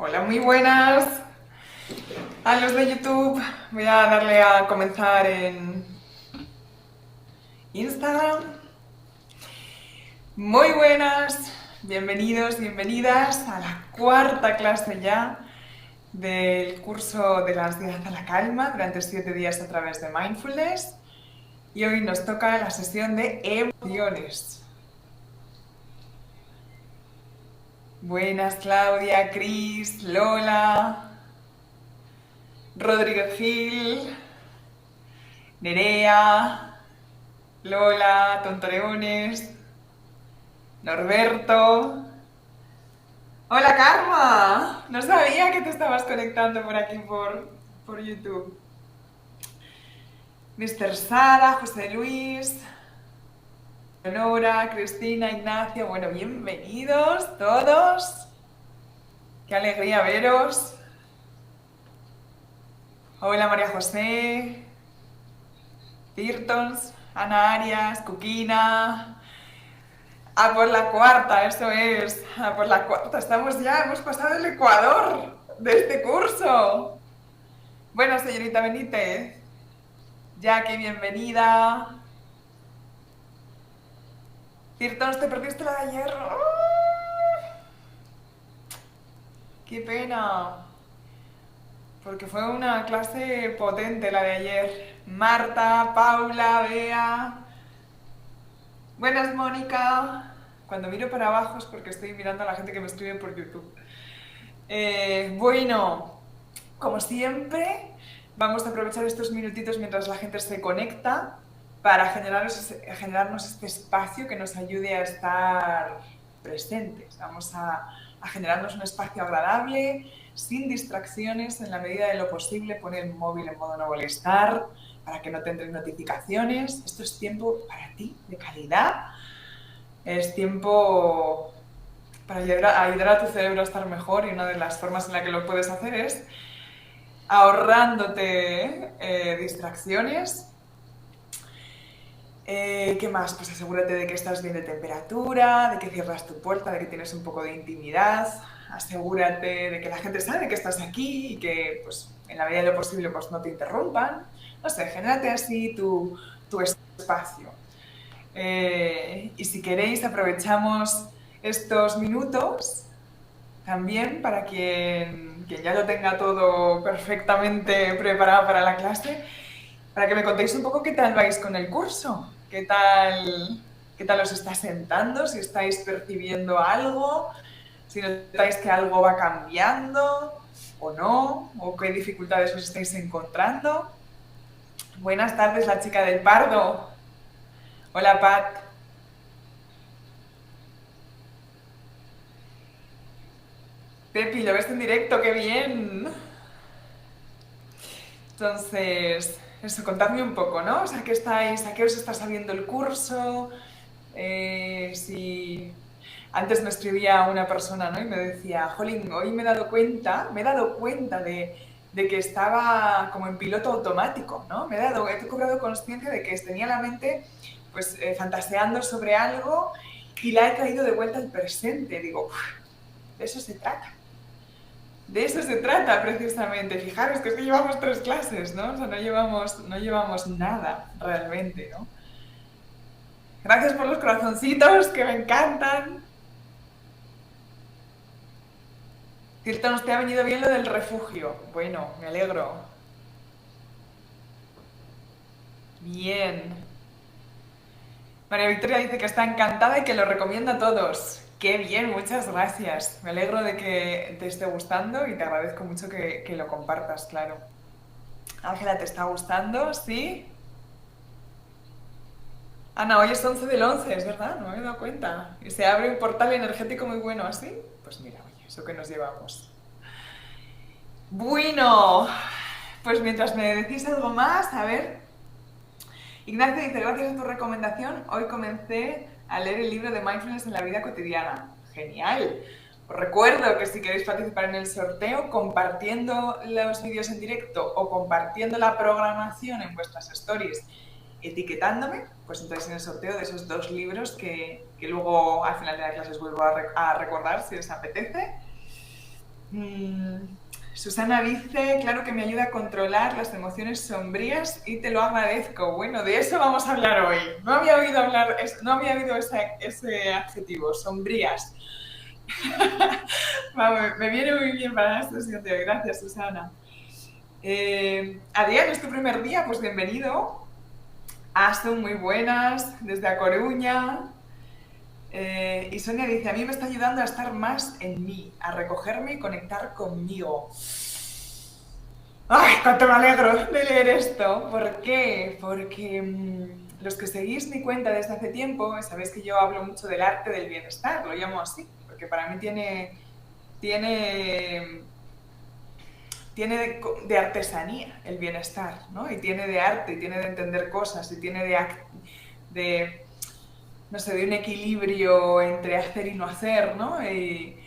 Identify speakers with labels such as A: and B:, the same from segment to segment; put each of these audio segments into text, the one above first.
A: Hola, muy buenas a los de YouTube. Voy a darle a comenzar en Instagram. Muy buenas, bienvenidos, bienvenidas a la cuarta clase ya del curso de la ansiedad a la calma durante 7 días a través de Mindfulness. Y hoy nos toca la sesión de emociones. Buenas, Claudia, Cris, Lola, Rodrigo Gil, Nerea, Lola, Tontoreones, Norberto. Hola, Karma. No sabía que te estabas conectando por aquí por YouTube. Mr. Sara, José Luis, Leonora, Cristina, Ignacio. Bueno, bienvenidos todos. Qué alegría veros. Hola, María José, Tirtons, Ana Arias, Cuquina. A por la cuarta, eso es. A por la cuarta. Estamos ya, hemos pasado el Ecuador de este curso. Bueno, señorita Benítez. Jackie, bienvenida. Tirtons, ¿te perdiste la de ayer? ¡Qué pena! Porque fue una clase potente la de ayer. Marta, Paula, Bea. Buenas, Mónica. Cuando miro para abajo es porque estoy mirando a la gente que me escribe por YouTube. Bueno, como siempre, vamos a aprovechar estos minutitos mientras la gente se conecta para generarnos este espacio que nos ayude a estar presentes. Vamos a generarnos un espacio agradable, sin distracciones, en la medida de lo posible, poner el móvil en modo no molestar, para que no te entren notificaciones. Esto es tiempo para ti, de calidad. Es tiempo para ayudar a tu cerebro a estar mejor, y una de las formas en la que lo puedes hacer es ahorrándote distracciones. ¿Qué más? Pues asegúrate de que estás bien de temperatura, de que cierras tu puerta, de que tienes un poco de intimidad. Asegúrate de que la gente sabe que estás aquí y que, pues, en la medida de lo posible, pues, no te interrumpan. No sé, genérate así tu espacio. Y si queréis, aprovechamos estos minutos también para quien ya lo tenga todo perfectamente preparado para la clase, para que me contéis un poco qué tal vais con el curso, qué tal os está sentando, si estáis percibiendo algo, si notáis que algo va cambiando o no, o qué dificultades os estáis encontrando. Buenas tardes, la chica del Pardo. Hola, Pat. Pepi, lo ves en directo, qué bien. Entonces, eso, contadme un poco, ¿no? O sea, ¿a qué os está saliendo el curso? Si antes me escribía una persona, ¿no? Y me decía, jolín, hoy me he dado cuenta de que estaba como en piloto automático, ¿no? He cobrado conciencia de que tenía la mente, pues, fantaseando sobre algo y la he traído de vuelta al presente. Digo, de eso se trata. De eso se trata precisamente. Fijaros que es que llevamos 3 clases, ¿no? O sea, no llevamos nada realmente, ¿no? Gracias por los corazoncitos, que me encantan. Tirtons, te ha venido bien lo del refugio. Bueno, me alegro. Bien. María Victoria dice que está encantada y que lo recomienda a todos. Qué bien, muchas gracias. Me alegro de que te esté gustando y te agradezco mucho que lo compartas, claro. Ángela, ¿te está gustando? ¿Sí? Ana, hoy es 11 del 11, es verdad, no me he dado cuenta. Y se abre un portal energético muy bueno, ¿así? Pues mira, oye, eso que nos llevamos. Bueno, pues mientras me decís algo más, a ver. Ignacio dice, gracias a tu recomendación, hoy comencé a leer el libro de Mindfulness en la vida cotidiana. Genial. Os recuerdo que si queréis participar en el sorteo, compartiendo los vídeos en directo o compartiendo la programación en vuestras stories, etiquetándome, pues entonces en el sorteo de esos 2 libros que luego al final de la clase os vuelvo a recordar si os apetece. Mm, Susana dice, claro que me ayuda a controlar las emociones sombrías y te lo agradezco. Bueno, de eso vamos a hablar hoy. No había oído hablar, no había oído ese adjetivo, sombrías. Me viene muy bien para la sesión de hoy. Gracias, Susana. Adrián, ¿es tu primer día? Pues bienvenido. Son muy buenas, desde A Coruña. Y Sonia dice, a mí me está ayudando a estar más en mí, a recogerme y conectar conmigo. ¡Ay, cuánto me alegro de leer esto! ¿Por qué? Porque los que seguís mi cuenta desde hace tiempo, sabéis que yo hablo mucho del arte del bienestar, lo llamo así, porque para mí tiene de artesanía el bienestar, ¿no? Y tiene de arte, y tiene de entender cosas, y tiene de no sé, de un equilibrio entre hacer y no hacer, ¿no? Y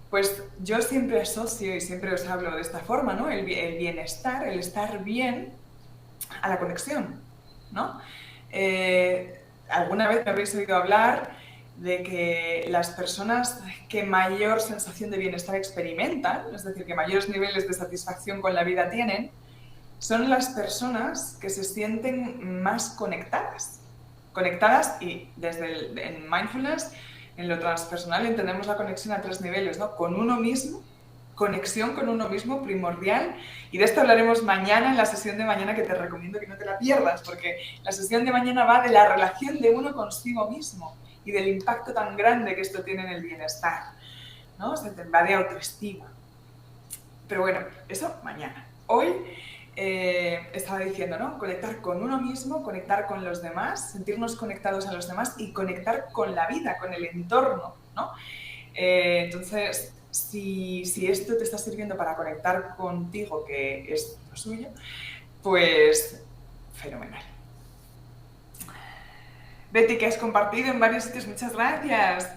A: pues yo siempre asocio y siempre os hablo de esta forma, ¿no? El bienestar, el estar bien a la conexión, ¿no? Alguna vez me habréis oído hablar de que las personas que mayor sensación de bienestar experimentan, es decir, que mayores niveles de satisfacción con la vida tienen, son las personas que se sienten más conectadas. Conectadas y en mindfulness, en lo transpersonal, entendemos la conexión a 3 niveles, ¿no? Con uno mismo, conexión con uno mismo primordial, y de esto hablaremos mañana en la sesión de mañana, que te recomiendo que no te la pierdas, porque la sesión de mañana va de la relación de uno consigo mismo y del impacto tan grande que esto tiene en el bienestar, ¿no? O sea, va de autoestima. Pero bueno, eso mañana. Hoy estaba diciendo, ¿no? Conectar con uno mismo, conectar con los demás, sentirnos conectados a los demás y conectar con la vida, con el entorno, ¿no? Entonces, si esto te está sirviendo para conectar contigo, que es lo suyo, pues fenomenal. Betty, que has compartido en varios sitios, muchas gracias.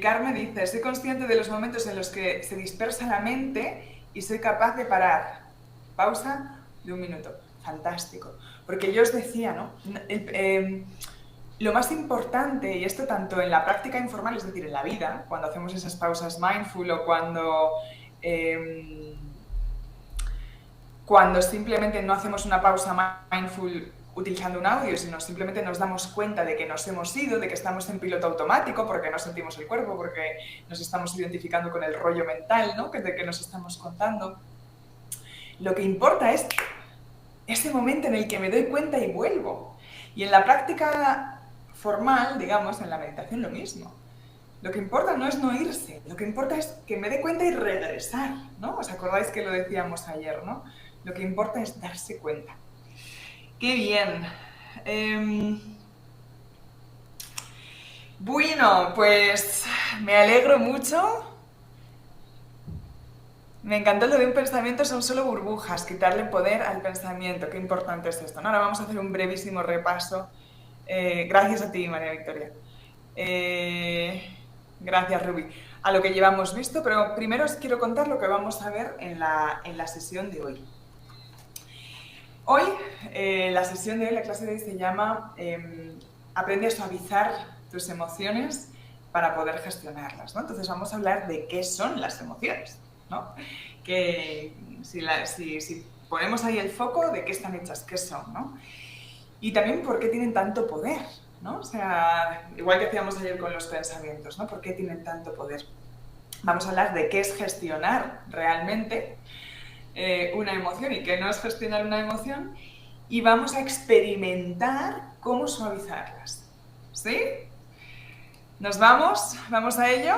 A: Carmen dice, soy consciente de los momentos en los que se dispersa la mente y soy capaz de parar. Pausa de 1 minuto. Fantástico. Porque yo os decía, ¿no? Lo más importante, y esto tanto en la práctica informal, es decir, en la vida, cuando hacemos esas pausas mindful o cuando simplemente no hacemos una pausa mindful utilizando un audio, sino simplemente nos damos cuenta de que nos hemos ido, de que estamos en piloto automático porque no sentimos el cuerpo, porque nos estamos identificando con el rollo mental, ¿no? De que nos estamos contando. Lo que importa es ese momento en el que me doy cuenta y vuelvo. Y en la práctica formal, digamos, en la meditación lo mismo. Lo que importa no es no irse, lo que importa es que me dé cuenta y regresar, ¿no? ¿Os acordáis que lo decíamos ayer, ¿no? Lo que importa es darse cuenta. ¡Qué bien! Bueno, pues me alegro mucho. Me encantó lo de un pensamiento son solo burbujas, quitarle poder al pensamiento. Qué importante es esto, ¿no? Ahora vamos a hacer un brevísimo repaso. Gracias a ti, María Victoria. Gracias, Ruby. A lo que llevamos visto, pero primero os quiero contar lo que vamos a ver en la sesión de hoy. Hoy, la sesión de hoy, la clase de hoy se llama Aprende a suavizar tus emociones para poder gestionarlas, ¿no? Entonces vamos a hablar de qué son las emociones, ¿no? Que si ponemos ahí el foco de qué están hechas, qué son, ¿no? Y también por qué tienen tanto poder, ¿no? O sea, igual que hacíamos ayer con los pensamientos, ¿no? ¿Por qué tienen tanto poder? Vamos a hablar de qué es gestionar realmente una emoción y qué no es gestionar una emoción, y vamos a experimentar cómo suavizarlas. ¿Sí? ¿Nos vamos? ¿Vamos a ello?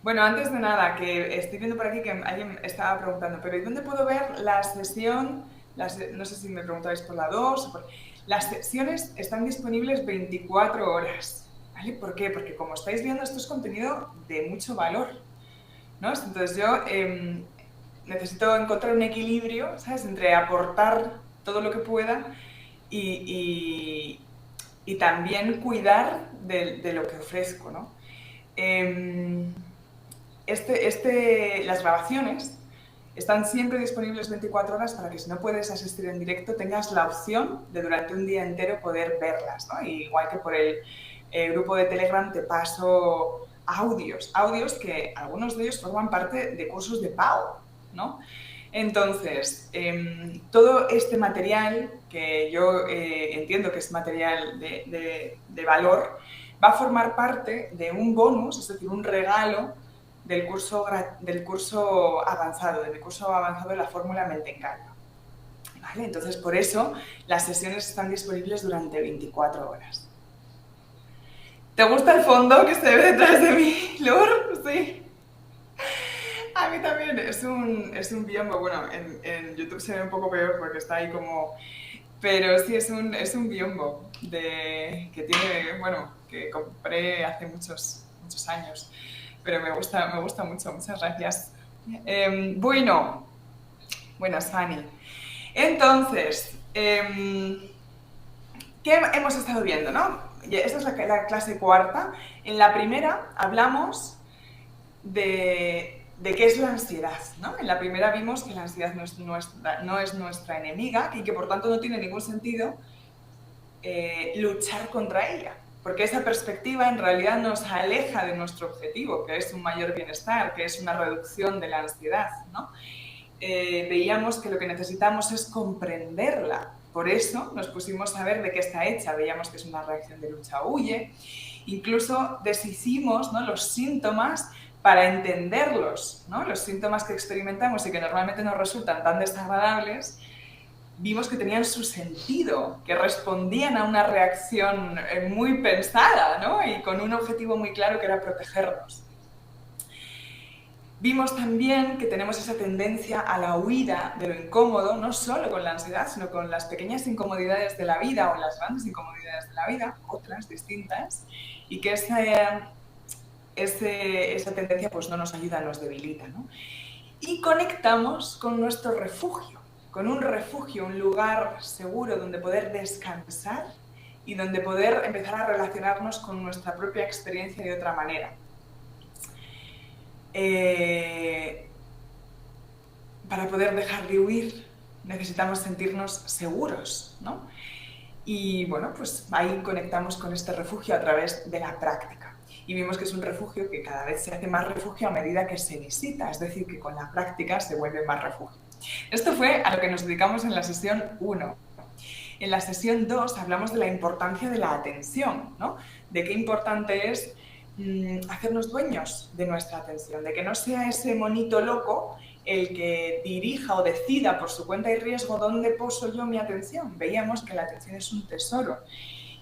A: Bueno, antes de nada, que estoy viendo por aquí que alguien estaba preguntando, pero ¿y dónde puedo ver la sesión? No sé si me preguntáis por la 2. Las sesiones están disponibles 24 horas. ¿Vale? ¿Por qué? Porque como estáis viendo, esto es contenido de mucho valor, ¿no? Entonces yo necesito encontrar un equilibrio, ¿sabes?, entre aportar todo lo que pueda y también cuidar de lo que ofrezco, ¿no? Las grabaciones están siempre disponibles 24 horas para que si no puedes asistir en directo tengas la opción de durante un día entero poder verlas, ¿no? Y igual que por el grupo de Telegram te paso audios que algunos de ellos forman parte de cursos de pago, ¿no? Entonces, todo este material, que yo entiendo que es material de valor, va a formar parte de un bonus, es decir, un regalo del curso avanzado, de la Fórmula Mente en Calma. ¿Vale? Entonces, por eso, las sesiones están disponibles durante 24 horas. ¿Te gusta el fondo que se ve detrás de mí, Lur? Sí. A mí también es un biombo. Bueno, en YouTube se ve un poco peor porque está ahí como... Pero sí, es un biombo que tiene, bueno, que compré hace muchos años. Pero me gusta mucho. Muchas gracias. Buenas, Fanny. Entonces, ¿qué hemos estado viendo, no? Esta es la clase cuarta. En la primera hablamos de qué es la ansiedad, ¿no? En la primera vimos que la ansiedad no es nuestra enemiga y que por tanto no tiene ningún sentido luchar contra ella, porque esa perspectiva en realidad nos aleja de nuestro objetivo, que es un mayor bienestar, que es una reducción de la ansiedad, ¿no? Veíamos que lo que necesitamos es comprenderla. Por eso nos pusimos a ver de qué está hecha. Veíamos que es una reacción de lucha o huye. Incluso deshicimos, ¿no?, los síntomas para entenderlos, ¿no? Los síntomas que experimentamos y que normalmente nos resultan tan desagradables, vimos que tenían su sentido, que respondían a una reacción muy pensada, ¿no? Y con un objetivo muy claro que era protegernos. Vimos también que tenemos esa tendencia a la huida de lo incómodo, no solo con la ansiedad, sino con las pequeñas incomodidades de la vida o las grandes incomodidades de la vida, otras distintas, y que esa tendencia pues no nos ayuda, nos debilita, ¿no? Y conectamos con nuestro refugio, con un refugio, un lugar seguro donde poder descansar y donde poder empezar a relacionarnos con nuestra propia experiencia de otra manera. Para poder dejar de huir necesitamos sentirnos seguros, ¿no? Y bueno, pues ahí conectamos con este refugio a través de la práctica. Y vimos que es un refugio que cada vez se hace más refugio a medida que se visita, es decir, que con la práctica se vuelve más refugio. Esto fue a lo que nos dedicamos en la sesión 1. En la sesión 2 hablamos de la importancia de la atención, ¿no? De qué importante es hacernos dueños de nuestra atención, de que no sea ese monito loco el que dirija o decida por su cuenta y riesgo dónde poso yo mi atención. Veíamos que la atención es un tesoro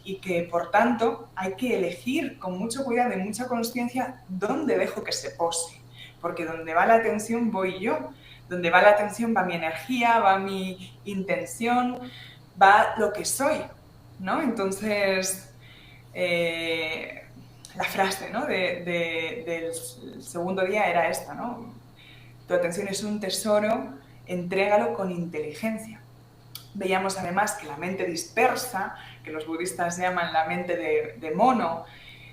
A: y que, por tanto, hay que elegir con mucho cuidado y mucha consciencia dónde dejo que se pose, porque donde va la atención voy yo, donde va la atención va mi energía, va mi intención, va lo que soy, ¿no? Entonces, la frase, ¿no?, del segundo día era esta, ¿no? Tu atención es un tesoro, entrégalo con inteligencia. Veíamos además que la mente dispersa, que los budistas llaman la mente de mono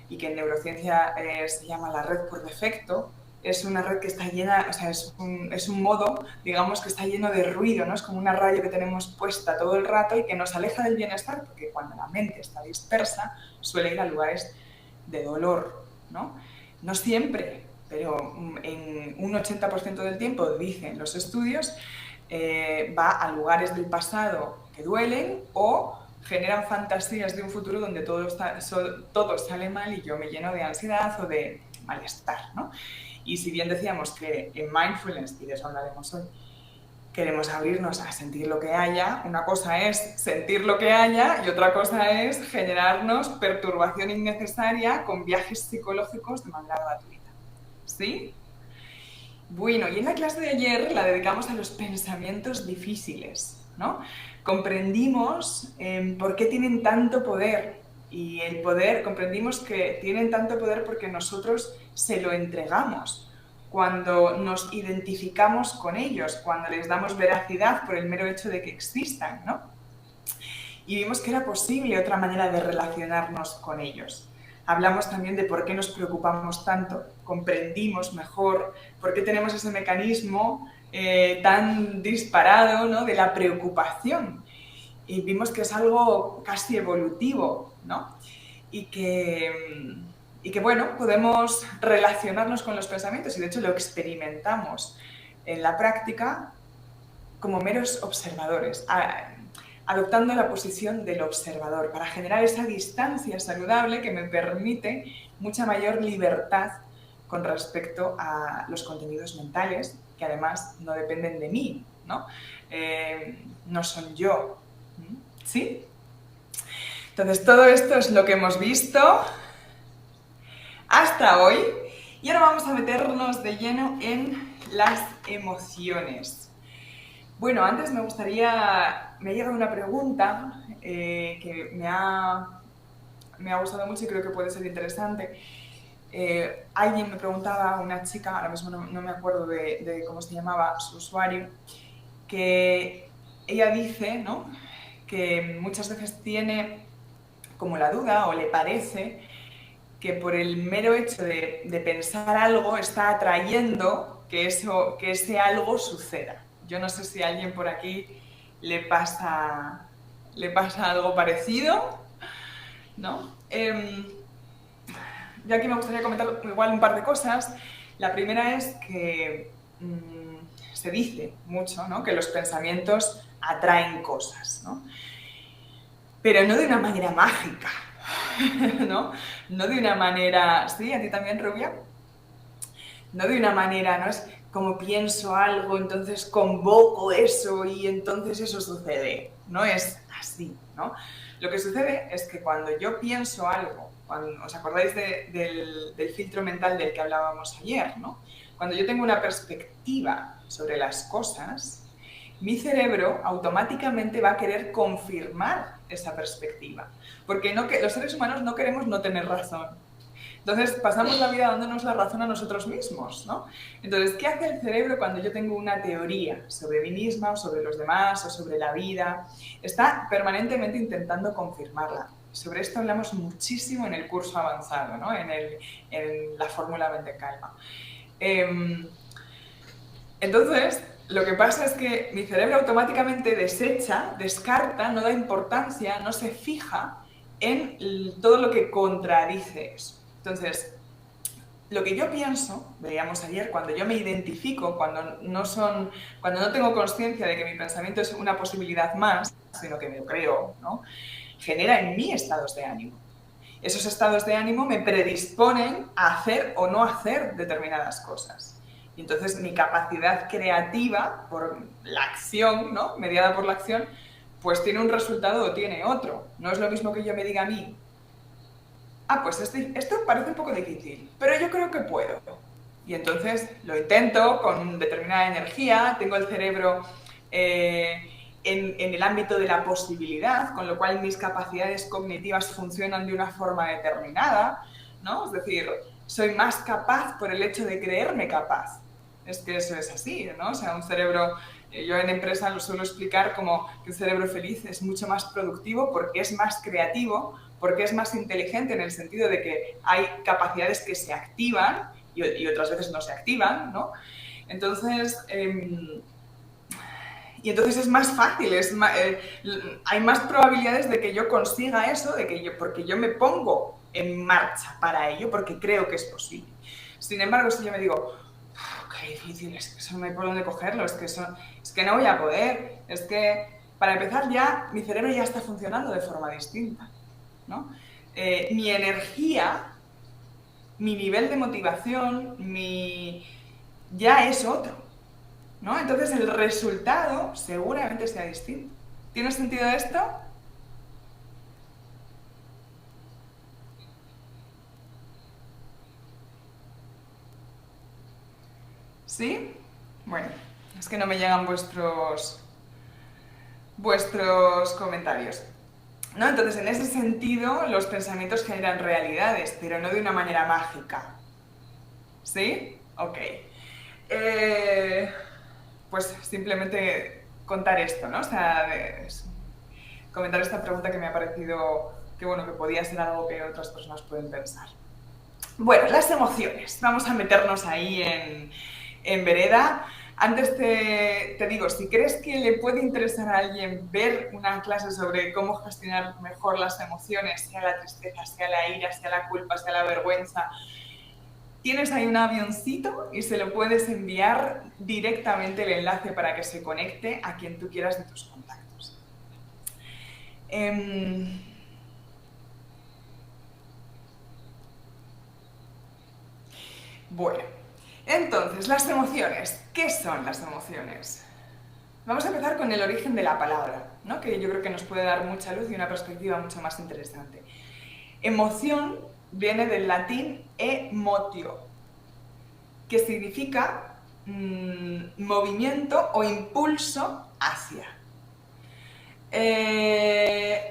A: y que en neurociencia se llama la red por defecto, es una red que está llena, o sea, es un modo, digamos, que está lleno de ruido, ¿no? Es como una radio que tenemos puesta todo el rato y que nos aleja del bienestar, porque cuando la mente está dispersa suele ir a lugares de dolor, ¿no? No siempre, pero en un 80% del tiempo, dicen los estudios, va a lugares del pasado que duelen o generan fantasías de un futuro donde todo sale mal y yo me lleno de ansiedad o de malestar, ¿no? Y si bien decíamos que en mindfulness, y de eso hablaremos hoy, queremos abrirnos a sentir lo que haya, una cosa es sentir lo que haya y otra cosa es generarnos perturbación innecesaria con viajes psicológicos de manera gratuita. ¿Sí? Bueno, y en la clase de ayer la dedicamos a los pensamientos difíciles, ¿no? Comprendimos por qué tienen tanto poder y el poder, comprendimos que tienen tanto poder porque nosotros se lo entregamos cuando nos identificamos con ellos, cuando les damos veracidad por el mero hecho de que existan, ¿no? Y vimos que era posible otra manera de relacionarnos con ellos. Hablamos también de por qué nos preocupamos tanto, comprendimos mejor por qué tenemos ese mecanismo tan disparado, ¿no?, de la preocupación. Y vimos que es algo casi evolutivo, ¿no? Y que y que, bueno, podemos relacionarnos con los pensamientos y de hecho lo experimentamos en la práctica como meros observadores, adoptando la posición del observador para generar esa distancia saludable que me permite mucha mayor libertad con respecto a los contenidos mentales, que además no dependen de mí, ¿no? No son yo, ¿sí? Entonces, todo esto es lo que hemos visto hasta hoy y ahora vamos a meternos de lleno en las emociones. Bueno, antes me ha llegado una pregunta que me ha gustado mucho y creo que puede ser interesante. Alguien me preguntaba, una chica, ahora mismo no me acuerdo de cómo se llamaba su usuario, que ella dice, ¿no?, que muchas veces tiene como la duda o le parece que por el mero hecho de pensar algo está atrayendo que ese algo suceda. Yo no sé si a alguien por aquí le pasa algo parecido, ¿no? Yo aquí me gustaría comentar igual un par de cosas. La primera es que se dice mucho, ¿no?, que los pensamientos atraen cosas, ¿no? Pero no de una manera mágica, ¿no? No de una manera... ¿Sí? ¿A ti también, Rubia? No de una manera, ¿no? Es como pienso algo, entonces convoco eso y entonces eso sucede. No es así, ¿no? Lo que sucede es que cuando yo pienso algo, ¿os acordáis del filtro mental del que hablábamos ayer, ¿no? Cuando yo tengo una perspectiva sobre las cosas, mi cerebro automáticamente va a querer confirmar esa perspectiva. Porque los seres humanos no queremos no tener razón. Entonces pasamos la vida dándonos la razón a nosotros mismos, ¿no? Entonces, ¿qué hace el cerebro cuando yo tengo una teoría sobre mí misma o sobre los demás o sobre la vida? Está permanentemente intentando confirmarla. Sobre esto hablamos muchísimo en el curso avanzado, ¿no?, en la fórmula Mente Calma. Entonces, lo que pasa es que mi cerebro automáticamente descarta, no da importancia, no se fija en todo lo que contradice eso. Entonces, lo que yo pienso, veíamos ayer, cuando yo me identifico, cuando no tengo consciencia de que mi pensamiento es una posibilidad más, sino que me lo creo, ¿no?, genera en mí estados de ánimo. Esos estados de ánimo me predisponen a hacer o no hacer determinadas cosas. Y entonces mi capacidad creativa por la acción, ¿no?, mediada por la acción, pues tiene un resultado o tiene otro. No es lo mismo que yo me diga a mí, pues esto parece un poco difícil, pero yo creo que puedo. Y entonces lo intento con determinada energía, tengo el cerebro en el ámbito de la posibilidad, con lo cual mis capacidades cognitivas funcionan de una forma determinada, ¿no? Es decir, soy más capaz por el hecho de creerme capaz. Es que eso es así, ¿no? O sea, un cerebro, yo en empresa lo suelo explicar como que un cerebro feliz es mucho más productivo porque es más creativo, porque es más inteligente en el sentido de que hay capacidades que se activan y otras veces no se activan, ¿no? Entonces, entonces es más fácil, hay más probabilidades de que yo consiga eso, porque yo me pongo en marcha para ello, porque creo que es posible. Sin embargo, si yo me digo, qué difícil, es que eso no hay por dónde cogerlo, es que no voy a poder, es que para empezar ya mi cerebro ya está funcionando de forma distinta, ¿no? Mi energía, mi nivel de motivación, ya es otro, ¿no? Entonces el resultado seguramente sea distinto. ¿Tiene sentido esto? ¿Sí? Bueno, es que no me llegan vuestros comentarios, ¿no? Entonces, en ese sentido, los pensamientos generan realidades, pero no de una manera mágica. ¿Sí? Ok. Pues simplemente contar esto, ¿no? O sea, comentar esta pregunta que me ha parecido que, bueno, que podía ser algo que otras personas pueden pensar. Bueno, las emociones. Vamos a meternos ahí en vereda. Antes te digo, si crees que le puede interesar a alguien ver una clase sobre cómo gestionar mejor las emociones, sea la tristeza, sea la ira, sea la culpa, sea la vergüenza, tienes ahí un avioncito y se lo puedes enviar directamente el enlace para que se conecte a quien tú quieras de tus contactos. Bueno, entonces, las emociones. ¿Qué son las emociones? Vamos a empezar con el origen de la palabra, ¿no? Que yo creo que nos puede dar mucha luz y una perspectiva mucho más interesante. Emoción viene del latín emotio, que significa movimiento o impulso hacia.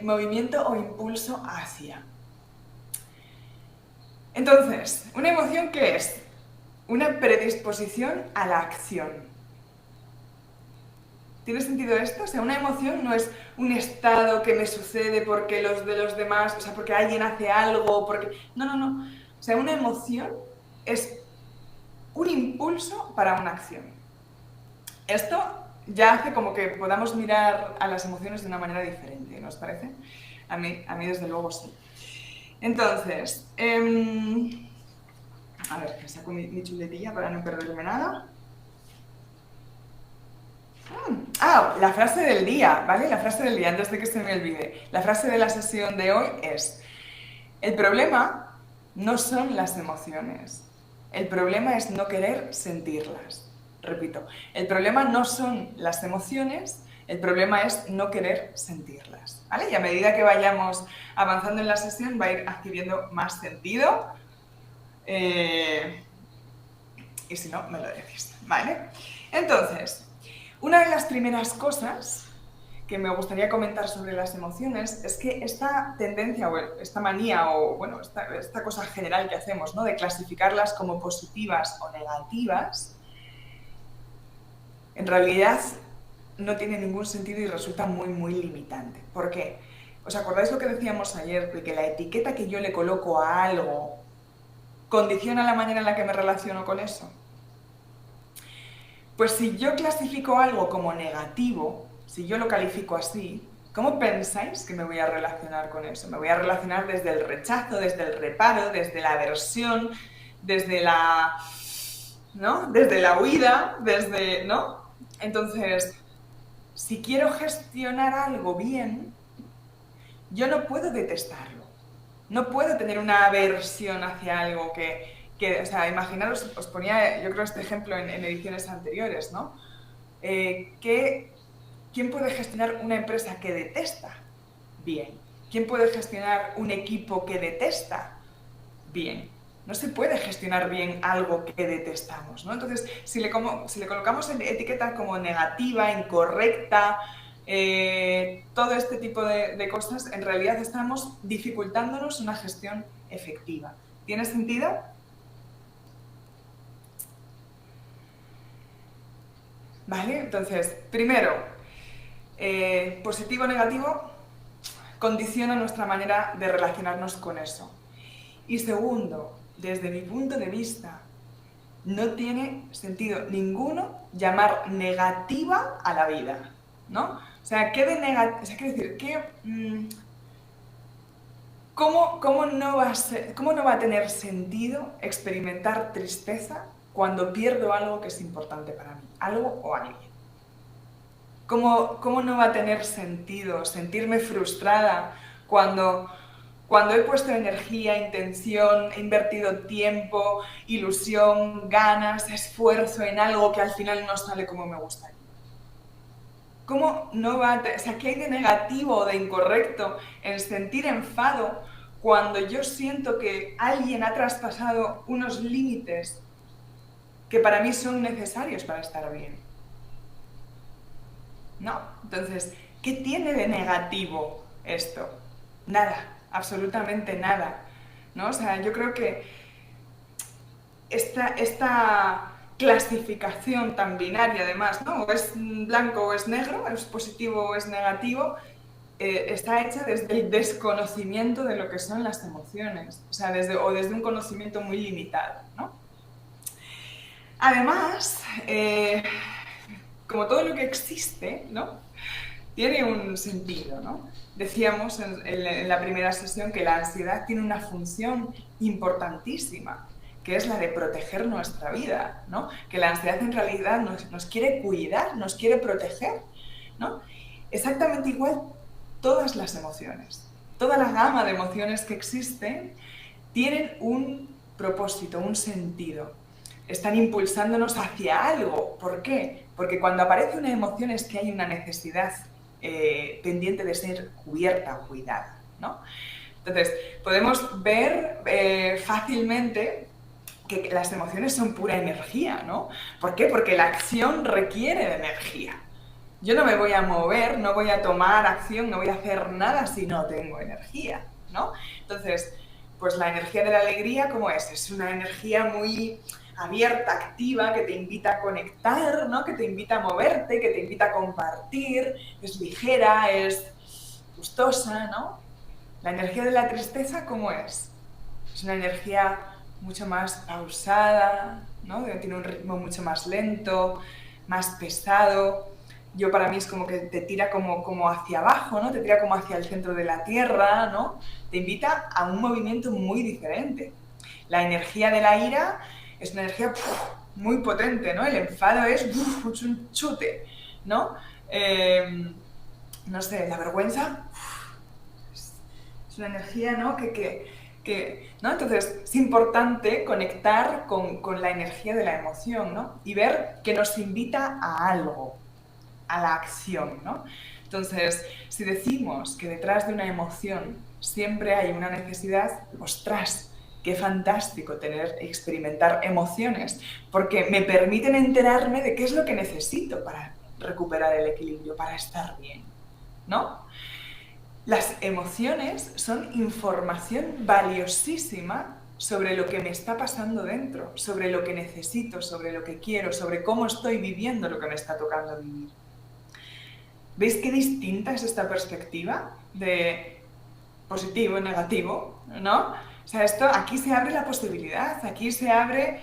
A: Movimiento o impulso hacia. Entonces, ¿una emoción qué es? Una predisposición a la acción. ¿Tiene sentido esto? O sea, una emoción no es un estado que me sucede porque los de los demás, o sea, porque alguien hace algo, porque... No, no, no. O sea, una emoción es un impulso para una acción. Esto ya hace como que podamos mirar a las emociones de una manera diferente, ¿no os parece? A mí desde luego sí. Entonces, a ver, me saco mi chuletilla para no perderme nada. La frase del día, ¿vale? La frase del día, antes de que se me olvide. La frase de la sesión de hoy es: el problema no son las emociones, el problema es no querer sentirlas. Repito, el problema no son las emociones, el problema es no querer sentirlas, ¿vale? Y a medida que vayamos avanzando en la sesión va a ir adquiriendo más sentido. Y si no, me lo decís, ¿vale? Entonces, una de las primeras cosas que me gustaría comentar sobre las emociones es que esta tendencia o esta manía o bueno, esta cosa general que hacemos, ¿no? De clasificarlas como positivas o negativas, en realidad no tiene ningún sentido y resulta muy, muy limitante. ¿Por qué? ¿Os acordáis lo que decíamos ayer? De que la etiqueta que yo le coloco a algo condiciona la manera en la que me relaciono con eso. Pues si yo clasifico algo como negativo, si yo lo califico así, ¿cómo pensáis que me voy a relacionar con eso? Me voy a relacionar desde el rechazo, desde el reparo, desde la aversión, desde la... ¿no? Desde la huida, desde... ¿no? Entonces, si quiero gestionar algo bien, yo no puedo detestarlo. No puedo tener una aversión hacia algo que o sea, imaginaros, os ponía, yo creo, este ejemplo en ediciones anteriores, ¿no? ¿Quién puede gestionar una empresa que detesta? Bien. ¿Quién puede gestionar un equipo que detesta? Bien. No se puede gestionar bien algo que detestamos, ¿no? Entonces, si le colocamos etiqueta como negativa, incorrecta, todo este tipo de cosas, en realidad estamos dificultándonos una gestión efectiva. ¿Tiene sentido? ¿Vale? Entonces, primero, positivo o negativo condiciona nuestra manera de relacionarnos con eso. Y segundo, desde mi punto de vista, no tiene sentido ninguno llamar negativa a la vida, ¿no? O sea, ¿qué de negativo? O sea, quiero decir, ¿cómo no va a tener sentido experimentar tristeza cuando pierdo algo que es importante para mí? Algo o alguien. ¿Cómo no va a tener sentido sentirme frustrada cuando he puesto energía, intención, he invertido tiempo, ilusión, ganas, esfuerzo en algo que al final no sale como me gustaría? ¿Cómo no va a tener, o sea, qué hay de negativo o de incorrecto en sentir enfado cuando yo siento que alguien ha traspasado unos límites que para mí son necesarios para estar bien? ¿No? Entonces, ¿qué tiene de negativo esto? Nada, absolutamente nada, ¿no? O sea, yo creo que esta clasificación tan binaria, además, ¿no? O es blanco o es negro, es positivo o es negativo, está hecha desde el desconocimiento de lo que son las emociones, o sea, desde un conocimiento muy limitado, ¿no? Además, como todo lo que existe, ¿no? Tiene un sentido, ¿no? Decíamos en la primera sesión que la ansiedad tiene una función importantísima, que es la de proteger nuestra vida, ¿no? Que la ansiedad en realidad nos quiere cuidar, nos quiere proteger, ¿no? Exactamente igual todas las emociones, toda la gama de emociones que existen tienen un propósito, un sentido. Están impulsándonos hacia algo. ¿Por qué? Porque cuando aparece una emoción es que hay una necesidad pendiente de ser cubierta o cuidada, ¿no? Entonces, podemos ver fácilmente que las emociones son pura energía, ¿no? ¿Por qué? Porque la acción requiere de energía. Yo no me voy a mover, no voy a tomar acción, no voy a hacer nada si no tengo energía, ¿no? Entonces, pues la energía de la alegría, ¿cómo es? Es una energía muy abierta, activa, que te invita a conectar, ¿no? Que te invita a moverte, que te invita a compartir, es ligera, es gustosa, ¿no? La energía de la tristeza, ¿cómo es? Es una energía mucho más pausada, ¿no? Tiene un ritmo mucho más lento, más pesado. Yo para mí es como que te tira como hacia abajo, ¿no? Te tira como hacia el centro de la tierra, ¿no? Te invita a un movimiento muy diferente. La energía de la ira es una energía muy potente, ¿no? El enfado es un chute, ¿no? No sé, la vergüenza es una energía, ¿no? ¿no? Entonces, es importante conectar con la energía de la emoción, ¿no? Y ver que nos invita a algo, a la acción, ¿no? Entonces, si decimos que detrás de una emoción siempre hay una necesidad, ostras, qué fantástico experimentar emociones, porque me permiten enterarme de qué es lo que necesito para recuperar el equilibrio, para estar bien, ¿no? Las emociones son información valiosísima sobre lo que me está pasando dentro, sobre lo que necesito, sobre lo que quiero, sobre cómo estoy viviendo lo que me está tocando vivir. ¿Veis qué distinta es esta perspectiva de positivo y negativo, ¿no? O sea, aquí se abre la posibilidad, aquí se abre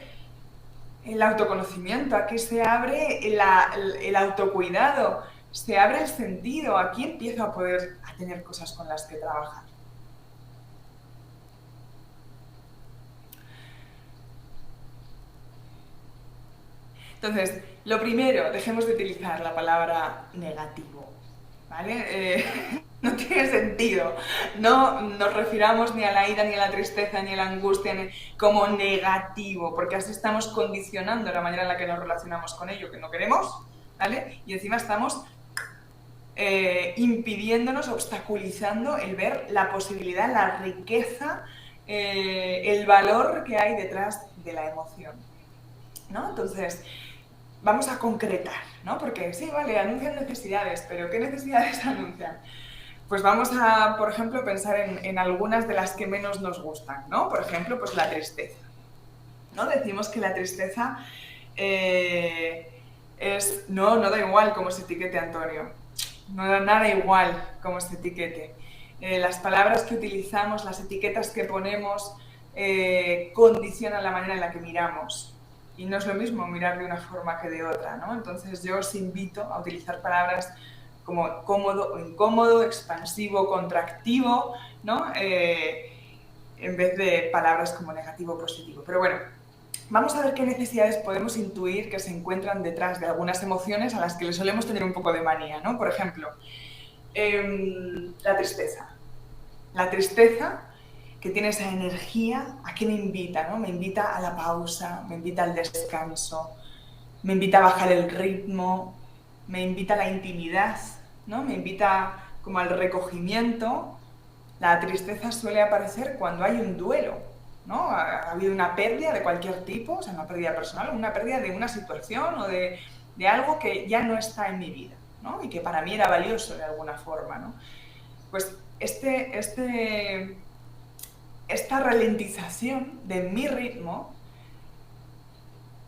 A: el autoconocimiento, aquí se abre el autocuidado, se abre el sentido, aquí empiezo a tener cosas con las que trabajar. Entonces, lo primero, dejemos de utilizar la palabra negativo, ¿vale? No tiene sentido. No nos refiramos ni a la ira, ni a la tristeza, ni a la angustia como negativo, porque así estamos condicionando la manera en la que nos relacionamos con ello, que no queremos, ¿vale? Y encima estamos impidiéndonos, obstaculizando el ver la posibilidad, la riqueza, el valor que hay detrás de la emoción, ¿no? Entonces, vamos a concretar, ¿no? Porque sí, vale, anuncian necesidades, pero ¿qué necesidades anuncian? Pues vamos a, por ejemplo, pensar en algunas de las que menos nos gustan, ¿no? Por ejemplo, pues la tristeza, ¿no? Decimos que la tristeza no da igual cómo se etiquete, Antonio, no da nada igual cómo se etiquete. Las palabras que utilizamos, las etiquetas que ponemos, condicionan la manera en la que miramos. Y no es lo mismo mirar de una forma que de otra, ¿no? Entonces yo os invito a utilizar palabras como cómodo o incómodo, expansivo, contractivo, ¿no? En vez de palabras como negativo o positivo. Pero bueno, vamos a ver qué necesidades podemos intuir que se encuentran detrás de algunas emociones a las que le solemos tener un poco de manía, ¿no? Por ejemplo, la tristeza. La tristeza, que tiene esa energía, ¿a qué me invita? ¿No? Me invita a la pausa, me invita al descanso, me invita a bajar el ritmo, me invita a la intimidad, ¿no? Me invita como al recogimiento. La tristeza suele aparecer cuando hay un duelo, ¿no? Ha habido una pérdida de cualquier tipo, o sea, una pérdida personal, una pérdida de una situación o de algo que ya no está en mi vida, ¿no? Y que para mí era valioso de alguna forma, ¿no? Pues esta ralentización de mi ritmo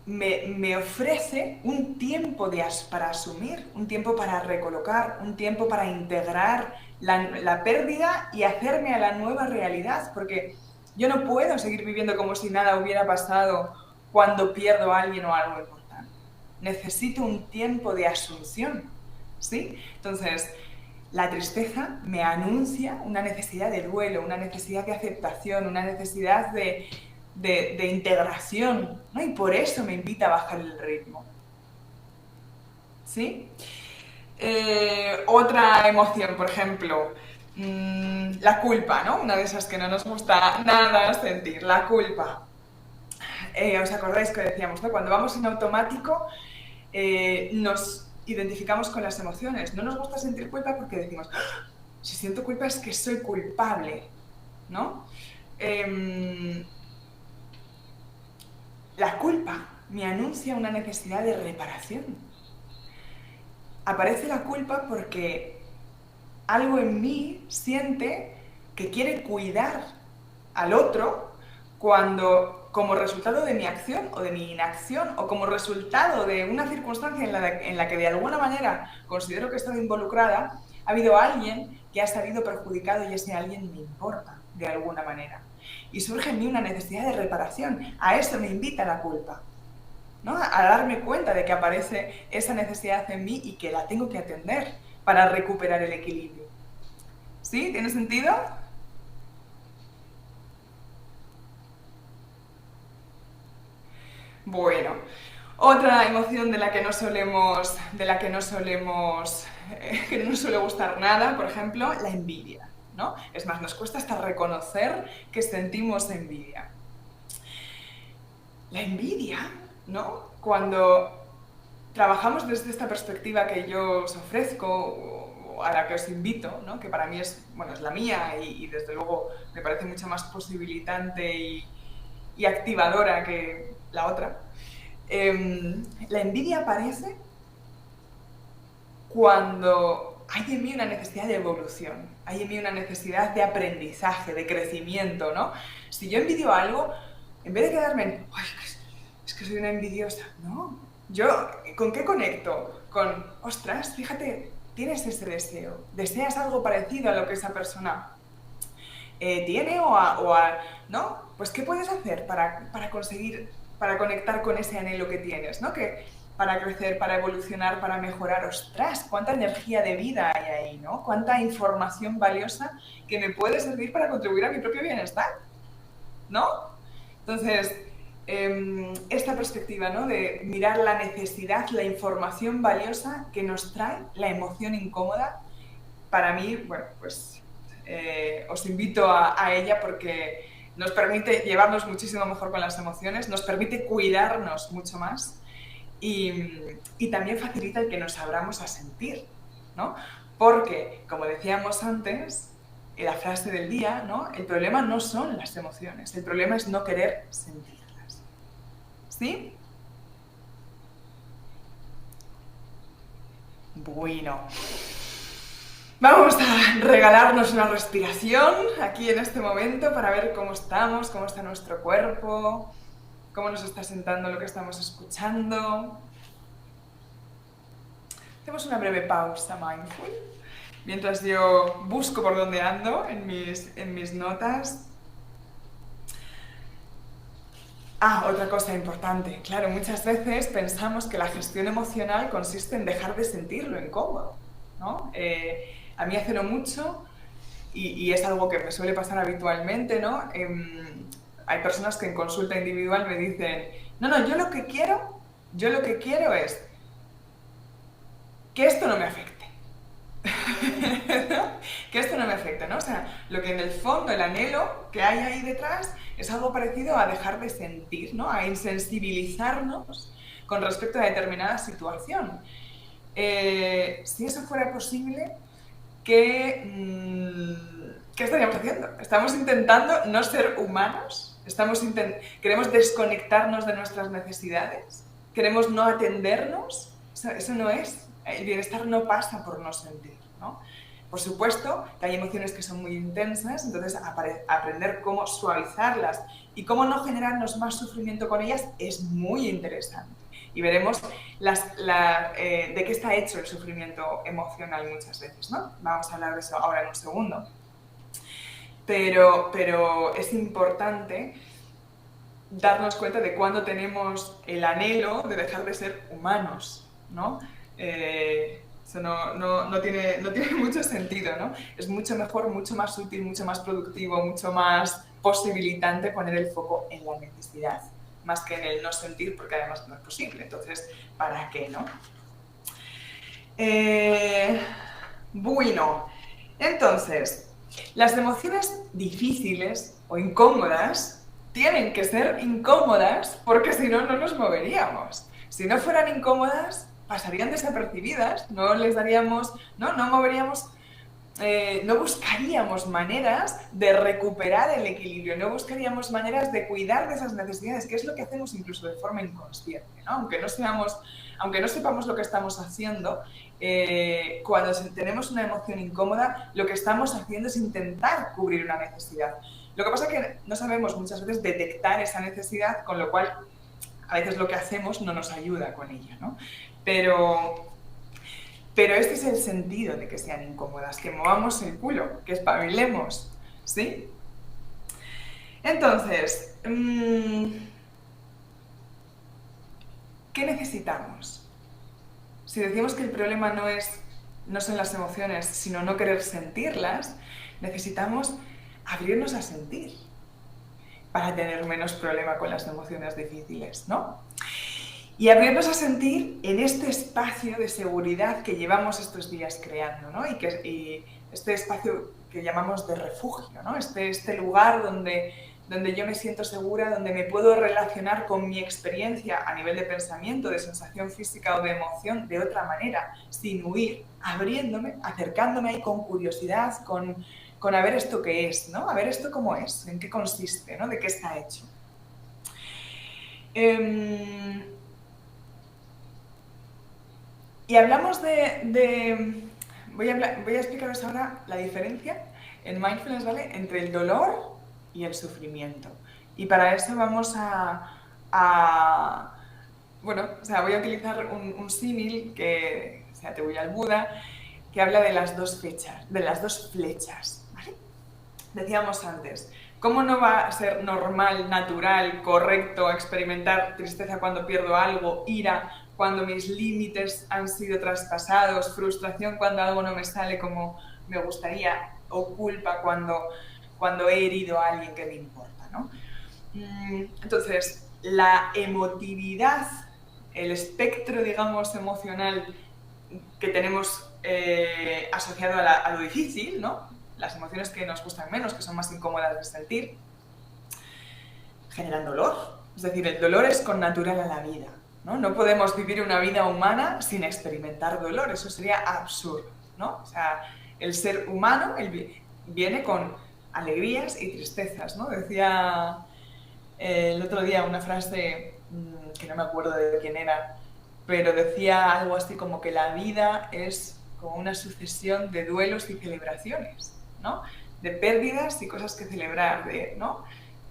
A: me ofrece un tiempo para asumir, un tiempo para recolocar, un tiempo para integrar la pérdida y hacerme a la nueva realidad, porque yo no puedo seguir viviendo como si nada hubiera pasado cuando pierdo a alguien o algo importante, necesito un tiempo de asunción, ¿sí? Entonces, la tristeza me anuncia una necesidad de duelo, una necesidad de aceptación, una necesidad de integración, ¿no? Y por eso me invita a bajar el ritmo, ¿sí? Otra emoción, por ejemplo, la culpa, ¿no? Una de esas que no nos gusta nada sentir, la culpa. ¿Os acordáis que decíamos, ¿no? Cuando vamos en automático nos identificamos con las emociones. No nos gusta sentir culpa porque decimos, ¡ah! Si siento culpa es que soy culpable, ¿no? La culpa me anuncia una necesidad de reparación. Aparece la culpa porque algo en mí siente que quiere cuidar al otro cuando, como resultado de mi acción o de mi inacción o como resultado de una circunstancia en la que de alguna manera considero que he estado involucrada, ha habido alguien que ha salido perjudicado y ese alguien me importa de alguna manera. Y surge en mí una necesidad de reparación. A eso me invita la culpa, ¿no? A darme cuenta de que aparece esa necesidad en mí y que la tengo que atender para recuperar el equilibrio. ¿Sí? ¿Tiene sentido? Bueno, otra emoción de la que no solemos, que no nos suele gustar nada, por ejemplo, la envidia, ¿no? Es más, nos cuesta hasta reconocer que sentimos envidia. La envidia, ¿no? Cuando trabajamos desde esta perspectiva que yo os ofrezco, o a la que os invito, ¿no? Que para mí es, bueno, es la mía y desde luego me parece mucho más posibilitante y activadora que la otra. La envidia aparece cuando hay en mí una necesidad de evolución, hay en mí una necesidad de aprendizaje, de crecimiento, ¿no? Si yo envidio algo, en vez de quedarme en, ¡ay, es que soy una envidiosa! No, yo, ¿con qué conecto? Con, ostras, fíjate, tienes ese deseo, deseas algo parecido a lo que esa persona tiene ¿no? Pues ¿qué puedes hacer para conseguir, para conectar con ese anhelo que tienes, ¿no? Que para crecer, para evolucionar, para mejorar, ostras, cuánta energía de vida hay ahí, ¿no? Cuánta información valiosa que me puede servir para contribuir a mi propio bienestar, ¿no? Entonces, esta perspectiva, ¿no? De mirar la necesidad, la información valiosa que nos trae la emoción incómoda, para mí, bueno, pues os invito a ella porque nos permite llevarnos muchísimo mejor con las emociones, nos permite cuidarnos mucho más y también facilita el que nos abramos a sentir, ¿no? Porque, como decíamos antes, la frase del día, ¿no? El problema no son las emociones, el problema es no querer sentirlas. ¿Sí? Bueno. Vamos a regalarnos una respiración aquí en este momento para ver cómo estamos, cómo está nuestro cuerpo, cómo nos está sentando lo que estamos escuchando. Hacemos una breve pausa mindful mientras yo busco por dónde ando en mis notas. Otra cosa importante. Claro, muchas veces pensamos que la gestión emocional consiste en dejar de sentir lo incómodo, ¿no? A mí hace no mucho, y es algo que me suele pasar habitualmente, ¿no? Hay personas que en consulta individual me dicen, no, yo lo que quiero es que esto no me afecte. ¿No? Que esto no me afecte, ¿no? O sea, lo que en el fondo, el anhelo que hay ahí detrás es algo parecido a dejar de sentir, ¿no? A insensibilizarnos con respecto a determinada situación. Si eso fuera posible, ¿qué estaríamos haciendo? Estamos intentando no ser humanos, queremos desconectarnos de nuestras necesidades, queremos no atendernos. Eso no es. El bienestar no pasa por no sentir, ¿no? Por supuesto que hay emociones que son muy intensas, entonces aprender cómo suavizarlas y cómo no generarnos más sufrimiento con ellas es muy interesante. Y veremos de qué está hecho el sufrimiento emocional muchas veces, ¿no? Vamos a hablar de eso ahora en un segundo. Pero es importante darnos cuenta de cuándo tenemos el anhelo de dejar de ser humanos, ¿no? Eso no tiene mucho sentido, ¿no? Es mucho mejor, mucho más útil, mucho más productivo, mucho más posibilitante poner el foco en la necesidad, más que en el no sentir, porque además no es posible. Entonces, ¿para qué, no? Bueno, entonces, las emociones difíciles o incómodas tienen que ser incómodas porque si no, no nos moveríamos. Si no fueran incómodas, pasarían desapercibidas, no les daríamos, no moveríamos, no buscaríamos maneras de recuperar el equilibrio, no buscaríamos maneras de cuidar de esas necesidades, que es lo que hacemos incluso de forma inconsciente, ¿no? Aunque no sepamos lo que estamos haciendo, cuando tenemos una emoción incómoda, lo que estamos haciendo es intentar cubrir una necesidad. Lo que pasa es que no sabemos muchas veces detectar esa necesidad, con lo cual a veces lo que hacemos no nos ayuda con ella, ¿no? Pero este es el sentido de que sean incómodas, que movamos el culo, que espabilemos, ¿sí? Entonces, ¿qué necesitamos? Si decimos que el problema no son las emociones, sino no querer sentirlas, necesitamos abrirnos a sentir para tener menos problema con las emociones difíciles, ¿no? Y abrirnos a sentir en este espacio de seguridad que llevamos estos días creando, ¿no? Y este espacio que llamamos de refugio, ¿no? Este lugar donde yo me siento segura, donde me puedo relacionar con mi experiencia a nivel de pensamiento, de sensación física o de emoción de otra manera, sin huir, abriéndome, acercándome ahí con curiosidad, con a ver esto qué es, ¿no? A ver esto cómo es, en qué consiste, ¿no? De qué está hecho. Y hablamos voy a explicaros ahora la diferencia en mindfulness, ¿vale? Entre el dolor y el sufrimiento. Y para eso vamos bueno, o sea, voy a utilizar un símil que se atribuye al Buda, que habla de las dos flechas, ¿vale? Decíamos antes, ¿cómo no va a ser normal, natural, correcto experimentar tristeza cuando pierdo algo, ira cuando mis límites han sido traspasados, frustración cuando algo no me sale como me gustaría, o culpa cuando he herido a alguien que me importa, ¿no? Entonces, la emotividad, el espectro, digamos, emocional que tenemos asociado a lo difícil, ¿no? Las emociones que nos gustan menos, que son más incómodas de sentir, generan dolor. Es decir, el dolor es connatural a la vida, ¿no? No podemos vivir una vida humana sin experimentar dolor, eso sería absurdo, ¿no? O sea, el ser humano viene con alegrías y tristezas, ¿no? Decía el otro día una frase que no me acuerdo de quién era, pero decía algo así como que la vida es como una sucesión de duelos y celebraciones, ¿no? De pérdidas y cosas que celebrar, ¿no?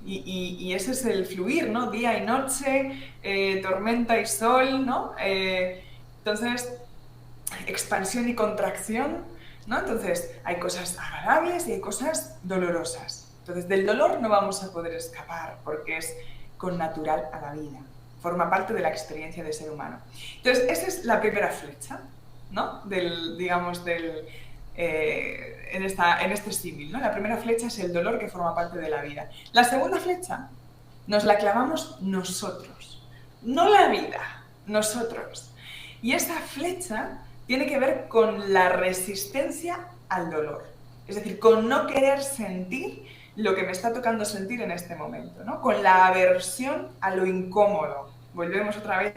A: Y ese es el fluir, ¿no? Día y noche, tormenta y sol, ¿no? Entonces, expansión y contracción, ¿no? Entonces, hay cosas agradables y hay cosas dolorosas. Entonces, del dolor no vamos a poder escapar porque es connatural a la vida. Forma parte de la experiencia de ser humano. Entonces, esa es la primera flecha, ¿no? En este símil, ¿no? La primera flecha es el dolor que forma parte de la vida. La segunda flecha nos la clavamos nosotros, no la vida, nosotros. Y esa flecha tiene que ver con la resistencia al dolor, es decir, con no querer sentir lo que me está tocando sentir en este momento, ¿no? Con la aversión a lo incómodo. Volvemos otra vez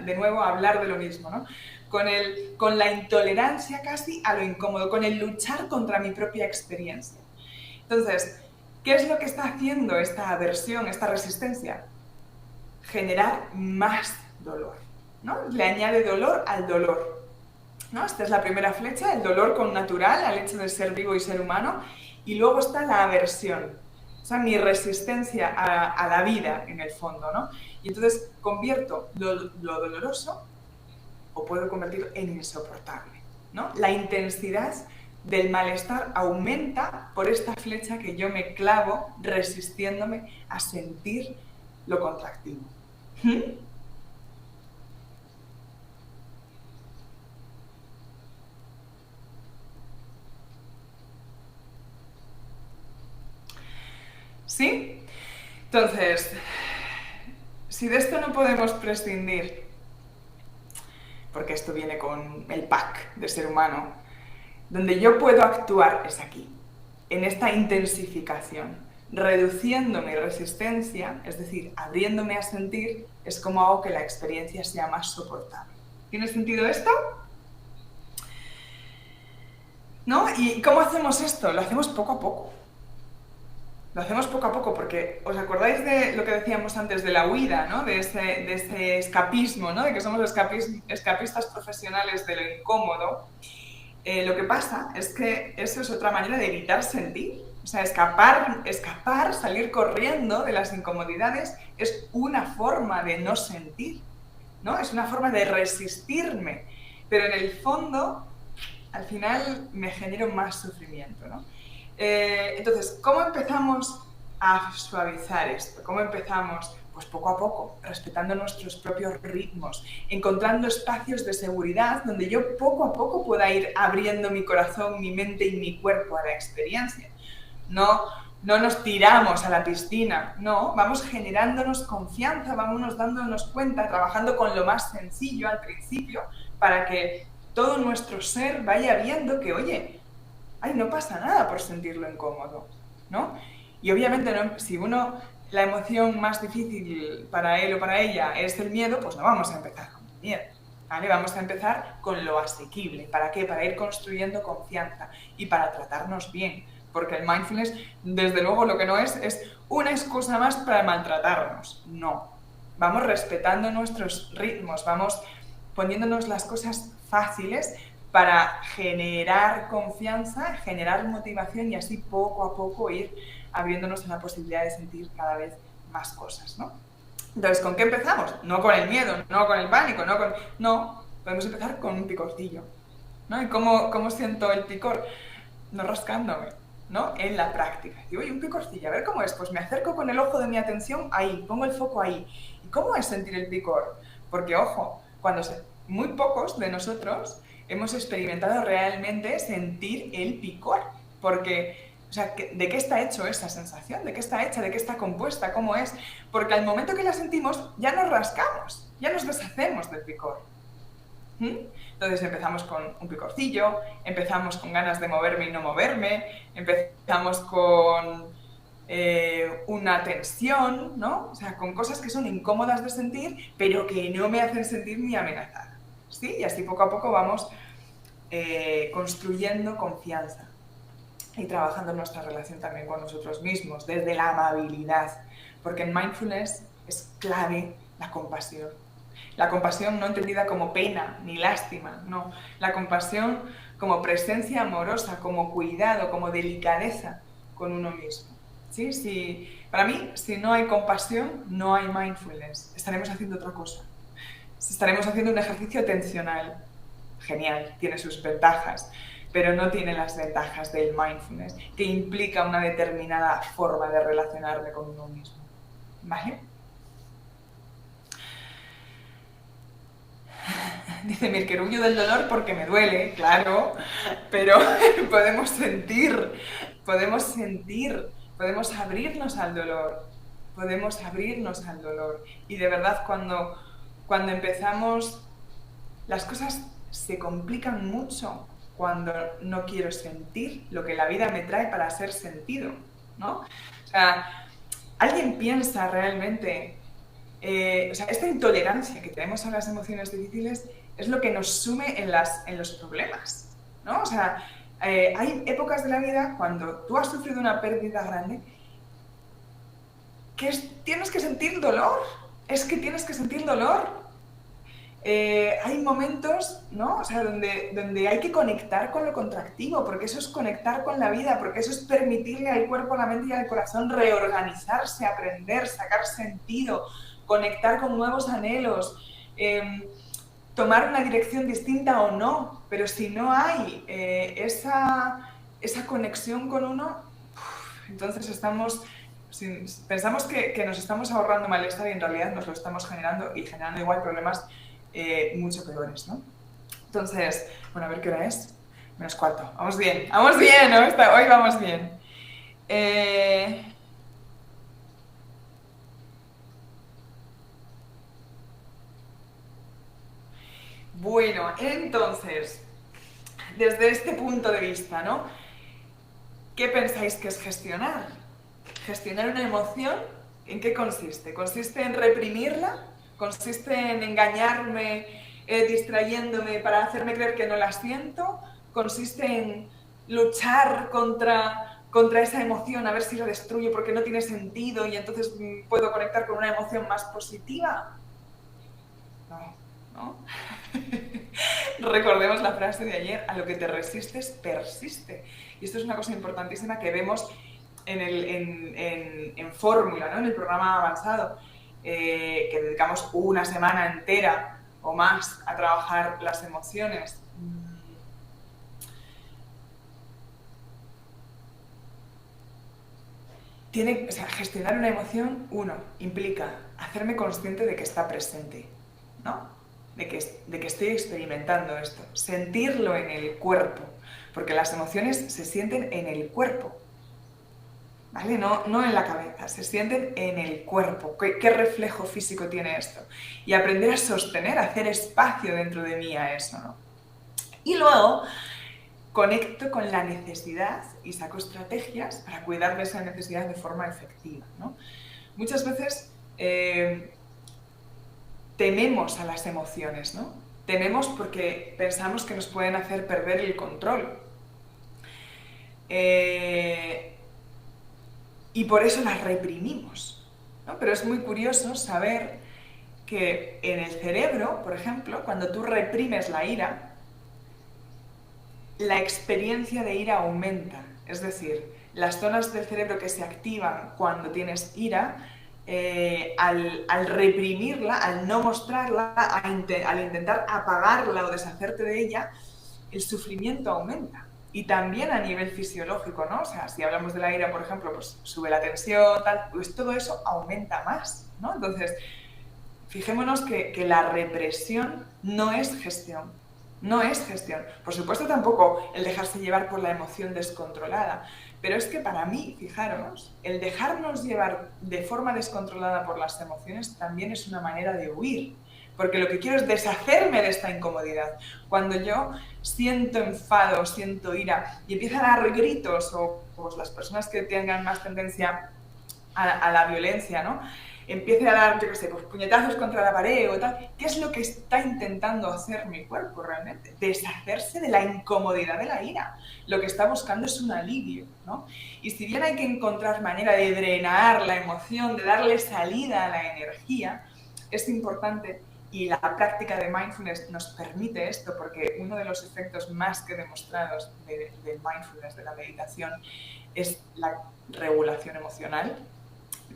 A: de nuevo a hablar de lo mismo, ¿no? Con la intolerancia casi a lo incómodo, con el luchar contra mi propia experiencia. Entonces, ¿qué es lo que está haciendo esta aversión, esta resistencia? Generar más dolor, ¿no? Le añade dolor al dolor, ¿no? Esta es la primera flecha, el dolor connatural al hecho de ser vivo y ser humano, y luego está la aversión, o sea, mi resistencia a la vida en el fondo, ¿no? Y entonces convierto lo doloroso o puedo convertirlo en insoportable, ¿no? La intensidad del malestar aumenta por esta flecha que yo me clavo resistiéndome a sentir lo contractivo. ¿Mm? ¿Sí? Entonces, si de esto no podemos prescindir, porque esto viene con el pack de ser humano, donde yo puedo actuar es aquí, en esta intensificación, reduciendo mi resistencia, es decir, abriéndome a sentir, es como hago que la experiencia sea más soportable. ¿Tiene sentido esto? ¿No? ¿Y cómo hacemos esto? Lo hacemos poco a poco. Lo hacemos poco a poco porque, ¿os acordáis de lo que decíamos antes de la huida, ¿no? De ese escapismo, ¿no? De que somos escapistas profesionales de lo incómodo. Lo que pasa es que eso es otra manera de evitar sentir. O sea, escapar, salir corriendo de las incomodidades es una forma de no sentir, ¿no? Es una forma de resistirme. Pero en el fondo, al final me genero más sufrimiento, ¿no? Entonces, ¿cómo empezamos a suavizar esto? ¿Cómo empezamos? Pues poco a poco, respetando nuestros propios ritmos, encontrando espacios de seguridad donde yo poco a poco pueda ir abriendo mi corazón, mi mente y mi cuerpo a la experiencia. No nos tiramos a la piscina, no, vamos generándonos confianza, vámonos dándonos cuenta, trabajando con lo más sencillo al principio, para que todo nuestro ser vaya viendo que, oye, ay, no pasa nada por sentirlo incómodo, ¿no? Y obviamente si la emoción más difícil para él o para ella es el miedo, pues no vamos a empezar con el miedo, ¿vale? Vamos a empezar con lo asequible. ¿Para qué? Para ir construyendo confianza y para tratarnos bien, porque el mindfulness, desde luego, lo que no es una excusa más para maltratarnos, no. Vamos respetando nuestros ritmos, vamos poniéndonos las cosas fáciles para generar confianza, generar motivación y así poco a poco ir abriéndonos a la posibilidad de sentir cada vez más cosas, ¿no? Entonces, ¿con qué empezamos? No con el miedo, no con el pánico, no, podemos empezar con un picorcillo, ¿no? ¿Y cómo siento el picor? No rascándome, ¿no? En la práctica. Digo, oye, un picorcillo, a ver cómo es. Pues me acerco con el ojo de mi atención ahí, pongo el foco ahí. ¿Y cómo es sentir el picor? Porque, ojo, muy pocos de nosotros hemos experimentado realmente sentir el picor, porque, o sea, ¿de qué está hecho esa sensación? ¿De qué está hecha? ¿De qué está compuesta? ¿Cómo es? Porque al momento que la sentimos, ya nos rascamos, ya nos deshacemos del picor. Entonces empezamos con un picorcillo, empezamos con ganas de moverme y no moverme, empezamos con una tensión, ¿no? O sea, con cosas que son incómodas de sentir, pero que no me hacen sentir ni amenazada, ¿sí? Y así poco a poco vamos construyendo confianza y trabajando nuestra relación también con nosotros mismos, desde la amabilidad, porque en mindfulness es clave la compasión. La compasión no entendida como pena ni lástima, no. La compasión como presencia amorosa, como cuidado, como delicadeza con uno mismo. ¿Sí? Para mí, si no hay compasión, no hay mindfulness. Estaremos haciendo otra cosa. Estaremos haciendo un ejercicio atencional. Genial, tiene sus ventajas, pero no tiene las ventajas del mindfulness, que implica una determinada forma de relacionarme con uno mismo. ¿Vale? Dice Mirker, huyo del dolor porque me duele, claro, pero podemos abrirnos al dolor, y de verdad cuando empezamos, las cosas se complican mucho cuando no quiero sentir lo que la vida me trae para ser sentido, ¿no? O sea, ¿alguien piensa realmente? O sea, esta intolerancia que tenemos a las emociones difíciles es lo que nos sume en los problemas, ¿no? O sea, hay épocas de la vida cuando tú has sufrido una pérdida grande que tienes que sentir dolor, tienes que sentir dolor. Hay momentos, ¿no? O sea, donde hay que conectar con lo contractivo, porque eso es conectar con la vida, porque eso es permitirle al cuerpo, a la mente y al corazón reorganizarse, aprender, sacar sentido, conectar con nuevos anhelos, tomar una dirección distinta o no, pero si no hay esa conexión con uno, entonces estamos Pensamos que nos estamos ahorrando malestar y en realidad nos lo estamos generando y generando igual problemas mucho peores, ¿no? Entonces, bueno, a ver qué hora es. Menos cuarto. Vamos bien, ¿no? Hoy vamos bien. Bueno, entonces, desde este punto de vista, ¿no? ¿Qué pensáis que es gestionar? ¿Gestionar una emoción? ¿En qué consiste? ¿Consiste en reprimirla? ¿Consiste en engañarme, distrayéndome para hacerme creer que no la siento? ¿Consiste en luchar contra esa emoción, a ver si la destruyo porque no tiene sentido y entonces puedo conectar con una emoción más positiva? No, ¿no? Recordemos la frase de ayer, a lo que te resistes, persiste. Y esto es una cosa importantísima que vemos en Fórmula, ¿no? En el programa avanzado, que dedicamos una semana entera o más a trabajar las emociones. Gestionar una emoción, implica hacerme consciente de que está presente, ¿no? De que estoy experimentando esto, sentirlo en el cuerpo, porque las emociones se sienten en el cuerpo, ¿vale? No en la cabeza, se sienten en el cuerpo. ¿Qué reflejo físico tiene esto? Y aprender a sostener, a hacer espacio dentro de mí a eso, ¿no? Y luego conecto con la necesidad y saco estrategias para cuidar de esa necesidad de forma efectiva, ¿no? Muchas veces tememos a las emociones, ¿no? Tememos porque pensamos que nos pueden hacer perder el control. Y por eso las reprimimos, ¿no? Pero es muy curioso saber que en el cerebro, por ejemplo, cuando tú reprimes la ira, la experiencia de ira aumenta. Es decir, las zonas del cerebro que se activan cuando tienes ira, al reprimirla, al no mostrarla, al intentar apagarla o deshacerte de ella, el sufrimiento aumenta. Y también a nivel fisiológico, ¿no? O sea, si hablamos de la ira, por ejemplo, pues sube la tensión, tal, pues todo eso aumenta más, ¿no? Entonces, fijémonos que la represión no es gestión. No es gestión. Por supuesto tampoco el dejarse llevar por la emoción descontrolada. Pero es que para mí, fijaros, el dejarnos llevar de forma descontrolada por las emociones también es una manera de huir. Porque lo que quiero es deshacerme de esta incomodidad. Cuando yo siento enfado, siento ira y empiezo a dar gritos, o pues, las personas que tengan más tendencia a la violencia, ¿no? Empiece a dar, yo qué sé, pues puñetazos contra la pared o tal. ¿Qué es lo que está intentando hacer mi cuerpo realmente? Deshacerse de la incomodidad de la ira. Lo que está buscando es un alivio, ¿no? Y si bien hay que encontrar manera de drenar la emoción, de darle salida a la energía, es importante, y la práctica de mindfulness nos permite esto, porque uno de los efectos más que demostrados del mindfulness, de la meditación, es la regulación emocional.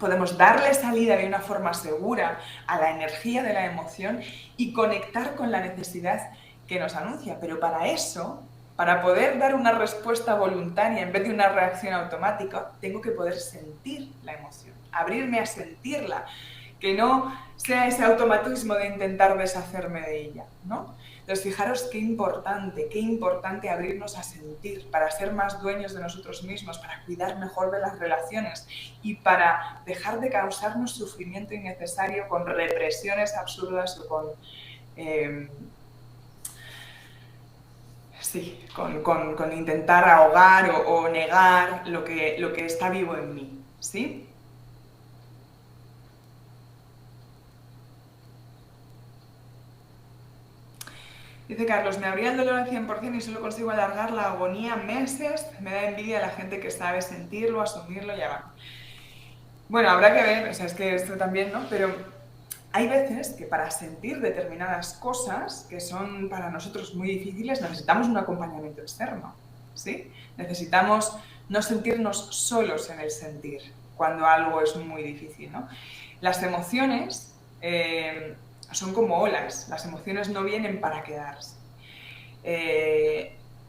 A: Podemos darle salida de una forma segura a la energía de la emoción y conectar con la necesidad que nos anuncia. Pero para eso, para poder dar una respuesta voluntaria en vez de una reacción automática, tengo que poder sentir la emoción, abrirme a sentirla, que no sea ese automatismo de intentar deshacerme de ella, ¿no? Entonces, fijaros qué importante abrirnos a sentir para ser más dueños de nosotros mismos, para cuidar mejor de las relaciones y para dejar de causarnos sufrimiento innecesario con represiones absurdas o con intentar ahogar o negar lo que está vivo en mí, ¿sí? Dice Carlos, me abría el dolor al 100% y solo consigo alargar la agonía meses. Me da envidia la gente que sabe sentirlo, asumirlo y avanzar. Bueno, habrá que ver, o sea, es que esto también, ¿no? Pero hay veces que para sentir determinadas cosas que son para nosotros muy difíciles necesitamos un acompañamiento externo, ¿sí? Necesitamos no sentirnos solos en el sentir cuando algo es muy difícil, ¿no? Las emociones son como olas, las emociones no vienen para quedarse.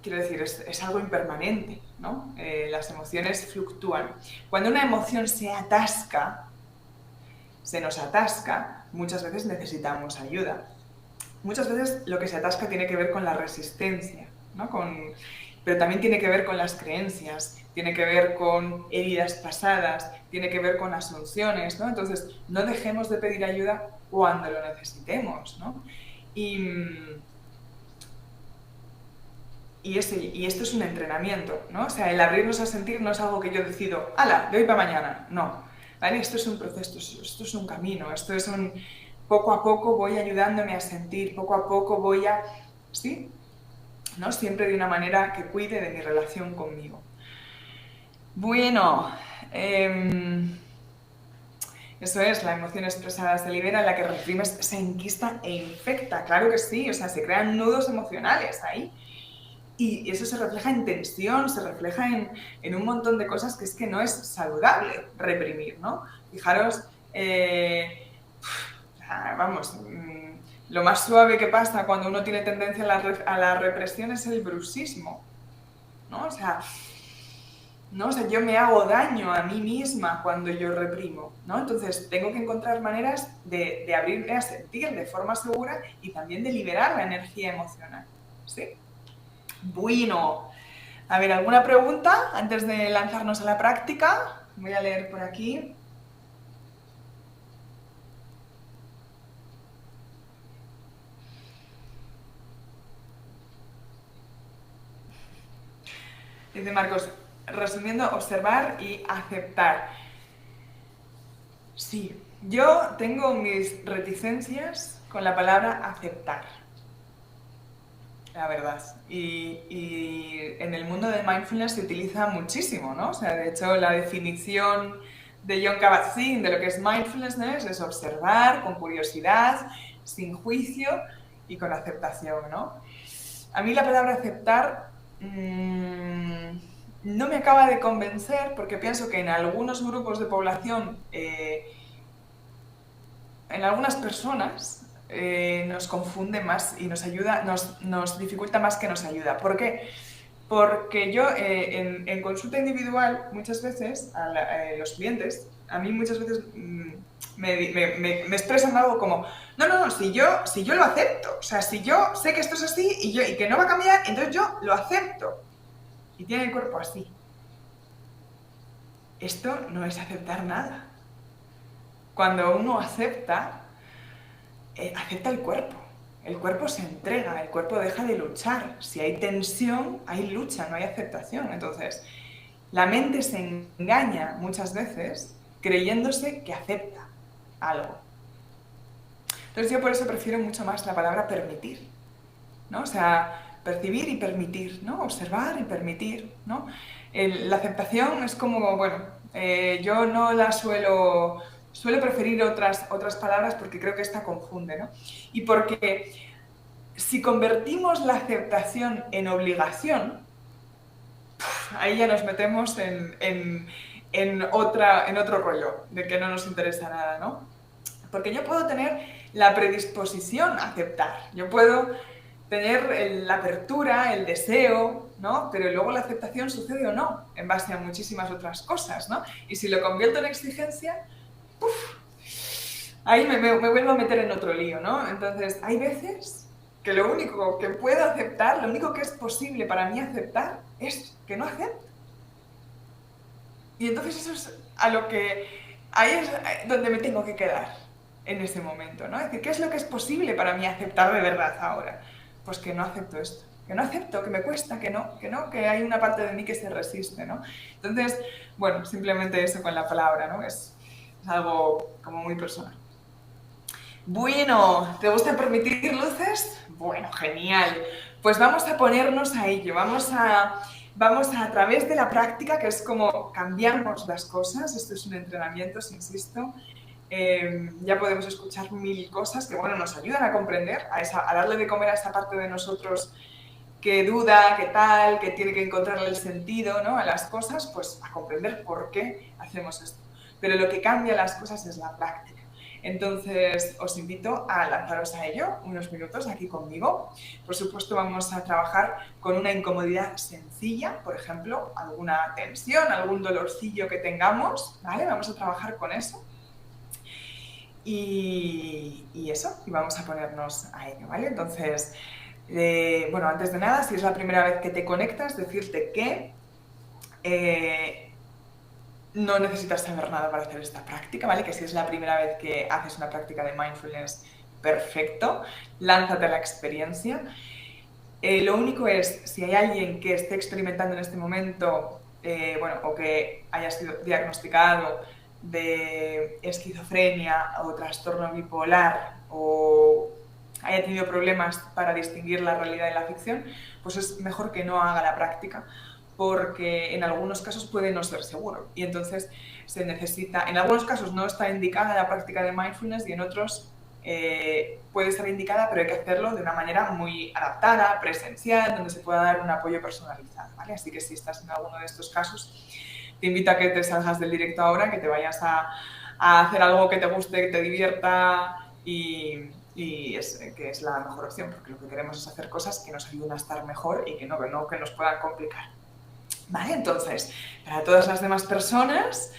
A: quiero decir, es algo impermanente, ¿no? Las emociones fluctúan. Cuando una emoción se nos atasca, muchas veces necesitamos ayuda. Muchas veces lo que se atasca tiene que ver con la resistencia, ¿no? Pero también tiene que ver con las creencias, tiene que ver con heridas pasadas, tiene que ver con asunciones, ¿no? Entonces, no dejemos de pedir ayuda cuando lo necesitemos, ¿no? Y esto es un entrenamiento, ¿no? O sea, el abrirnos a sentir no es algo que yo decido, ¡hala!, de hoy para mañana. No, ¿vale? Esto es un proceso, esto es un camino, esto es un... Poco a poco voy ayudándome a sentir, poco a poco voy a... ¿Sí? ¿No? Siempre de una manera que cuide de mi relación conmigo. Bueno, eso es, la emoción expresada se libera, la que reprimes se enquista e infecta, claro que sí, o sea, se crean nudos emocionales ahí. Y eso se refleja en tensión, se refleja en un montón de cosas que es que no es saludable reprimir, ¿no? Fijaros, vamos, lo más suave que pasa cuando uno tiene tendencia a la represión es el bruxismo, ¿no? O sea, yo me hago daño a mí misma cuando yo reprimo, ¿no? Entonces tengo que encontrar maneras de abrirme a sentir de forma segura y también de liberar la energía emocional, ¿sí? Bueno, a ver, ¿alguna pregunta antes de lanzarnos a la práctica? Voy a leer por aquí. Dice Marcos, resumiendo, observar y aceptar. Sí, yo tengo mis reticencias con la palabra aceptar, la verdad. Y en el mundo de mindfulness se utiliza muchísimo, ¿no? O sea, de hecho, la definición de Jon Kabat-Zinn de lo que es mindfulness es observar con curiosidad, sin juicio y con aceptación, ¿no? A mí la palabra aceptar no me acaba de convencer porque pienso que en algunos grupos de población, en algunas personas, nos confunde más y nos ayuda, nos dificulta más que nos ayuda. ¿Por qué? Porque yo en consulta individual muchas veces los clientes, a mí muchas veces me expresan algo como no, si yo lo acepto, o sea, si yo sé que esto es así y que no va a cambiar, entonces yo lo acepto. Y tiene el cuerpo así. Esto no es aceptar nada. Cuando uno acepta, acepta el cuerpo. El cuerpo se entrega, el cuerpo deja de luchar. Si hay tensión, hay lucha, no hay aceptación. Entonces, la mente se engaña muchas veces creyéndose que acepta algo. Entonces yo por eso prefiero mucho más la palabra permitir, ¿no? O sea, percibir y permitir, ¿no? Observar y permitir, ¿no? La aceptación es como, bueno, yo no la suelo preferir otras palabras porque creo que esta confunde, ¿no? Y porque si convertimos la aceptación en obligación, ahí ya nos metemos en otro rollo, de que no nos interesa nada, ¿no? Porque yo puedo tener la predisposición a aceptar, yo puedo tener la apertura, el deseo, ¿no? Pero luego la aceptación sucede o no, en base a muchísimas otras cosas, ¿no? Y si lo convierto en exigencia, ahí me vuelvo a meter en otro lío, ¿no? Entonces, hay veces que lo único que puedo aceptar, lo único que es posible para mí aceptar, es que no acepto. Y entonces eso es ahí es donde me tengo que quedar en ese momento, ¿no? Es decir, ¿qué es lo que es posible para mí aceptar de verdad ahora? Pues que no acepto esto, que no acepto, que me cuesta, que hay una parte de mí que se resiste, ¿no? Entonces, bueno, simplemente eso con la palabra, ¿no? Es algo como muy personal. Bueno, ¿te gusta permitir luces? Bueno, genial. Pues vamos a ponernos a ello, vamos a través de la práctica, que es como cambiamos las cosas, esto es un entrenamiento, os insisto, ya podemos escuchar mil cosas que, bueno, nos ayudan a comprender, a darle de comer a esa parte de nosotros que duda, que tal, que tiene que encontrarle el sentido, ¿no?, a las cosas, pues a comprender por qué hacemos esto. Pero lo que cambia las cosas es la práctica. Entonces os invito a lanzaros a ello unos minutos aquí conmigo. Por supuesto vamos a trabajar con una incomodidad sencilla, por ejemplo, alguna tensión, algún dolorcillo que tengamos, ¿vale? Vamos a trabajar con eso. Y eso, y vamos a ponernos a ello, ¿vale? Entonces, bueno, antes de nada, si es la primera vez que te conectas, decirte que no necesitas saber nada para hacer esta práctica, ¿vale? Que si es la primera vez que haces una práctica de mindfulness, perfecto, lánzate a la experiencia. Lo único es, si hay alguien que esté experimentando en este momento, bueno, o que haya sido diagnosticado de esquizofrenia o trastorno bipolar o haya tenido problemas para distinguir la realidad de la ficción, pues es mejor que no haga la práctica, porque en algunos casos puede no ser seguro y entonces se necesita, en algunos casos no está indicada la práctica de mindfulness y en otros puede estar indicada, pero hay que hacerlo de una manera muy adaptada, presencial, donde se pueda dar un apoyo personalizado, ¿vale? Así que si estás en alguno de estos casos, te invito a que te salgas del directo ahora, que te vayas a hacer algo que te guste, que te divierta y que es la mejor opción, porque lo que queremos es hacer cosas que nos ayuden a estar mejor y que no que nos puedan complicar. ¿Vale? Entonces, para todas las demás personas,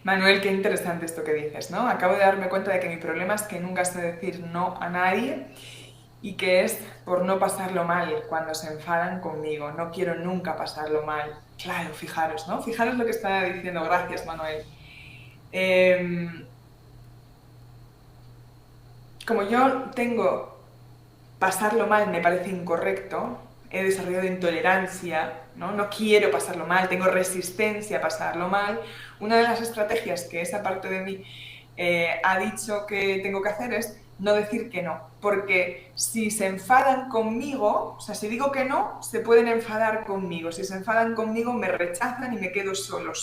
A: Manuel, qué interesante esto que dices, ¿no? Acabo de darme cuenta de que mi problema es que nunca sé decir no a nadie y que es por no pasarlo mal cuando se enfadan conmigo. No quiero nunca pasarlo mal. Claro, fijaros, ¿no? Fijaros lo que está diciendo. Gracias, Manuel. Como yo tengo pasarlo mal me parece incorrecto, he desarrollado intolerancia, ¿no? Quiero pasarlo mal, tengo resistencia a pasarlo mal. Una de las estrategias que esa parte de mí ha dicho que tengo que hacer es no decir que no, porque si se enfadan conmigo, o sea, si digo que no, se pueden enfadar conmigo, si se enfadan conmigo me rechazan y me quedo solo,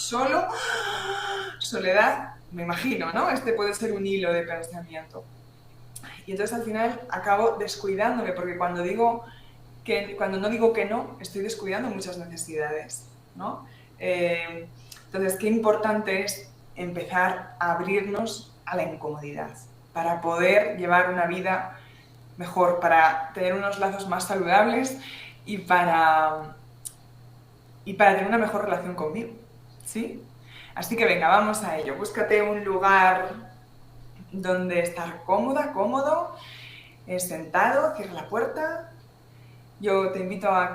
A: soledad, me imagino, ¿no? Este puede ser un hilo de pensamiento. Y entonces al final acabo descuidándome, porque cuando no digo que no, estoy descuidando muchas necesidades, ¿no? Entonces, qué importante es empezar a abrirnos a la incomodidad para poder llevar una vida mejor, para tener unos lazos más saludables y para tener una mejor relación conmigo, ¿sí? Así que venga, vamos a ello. Búscate un lugar donde estar cómoda, cómodo, sentado, cierra la puerta. Yo te invito a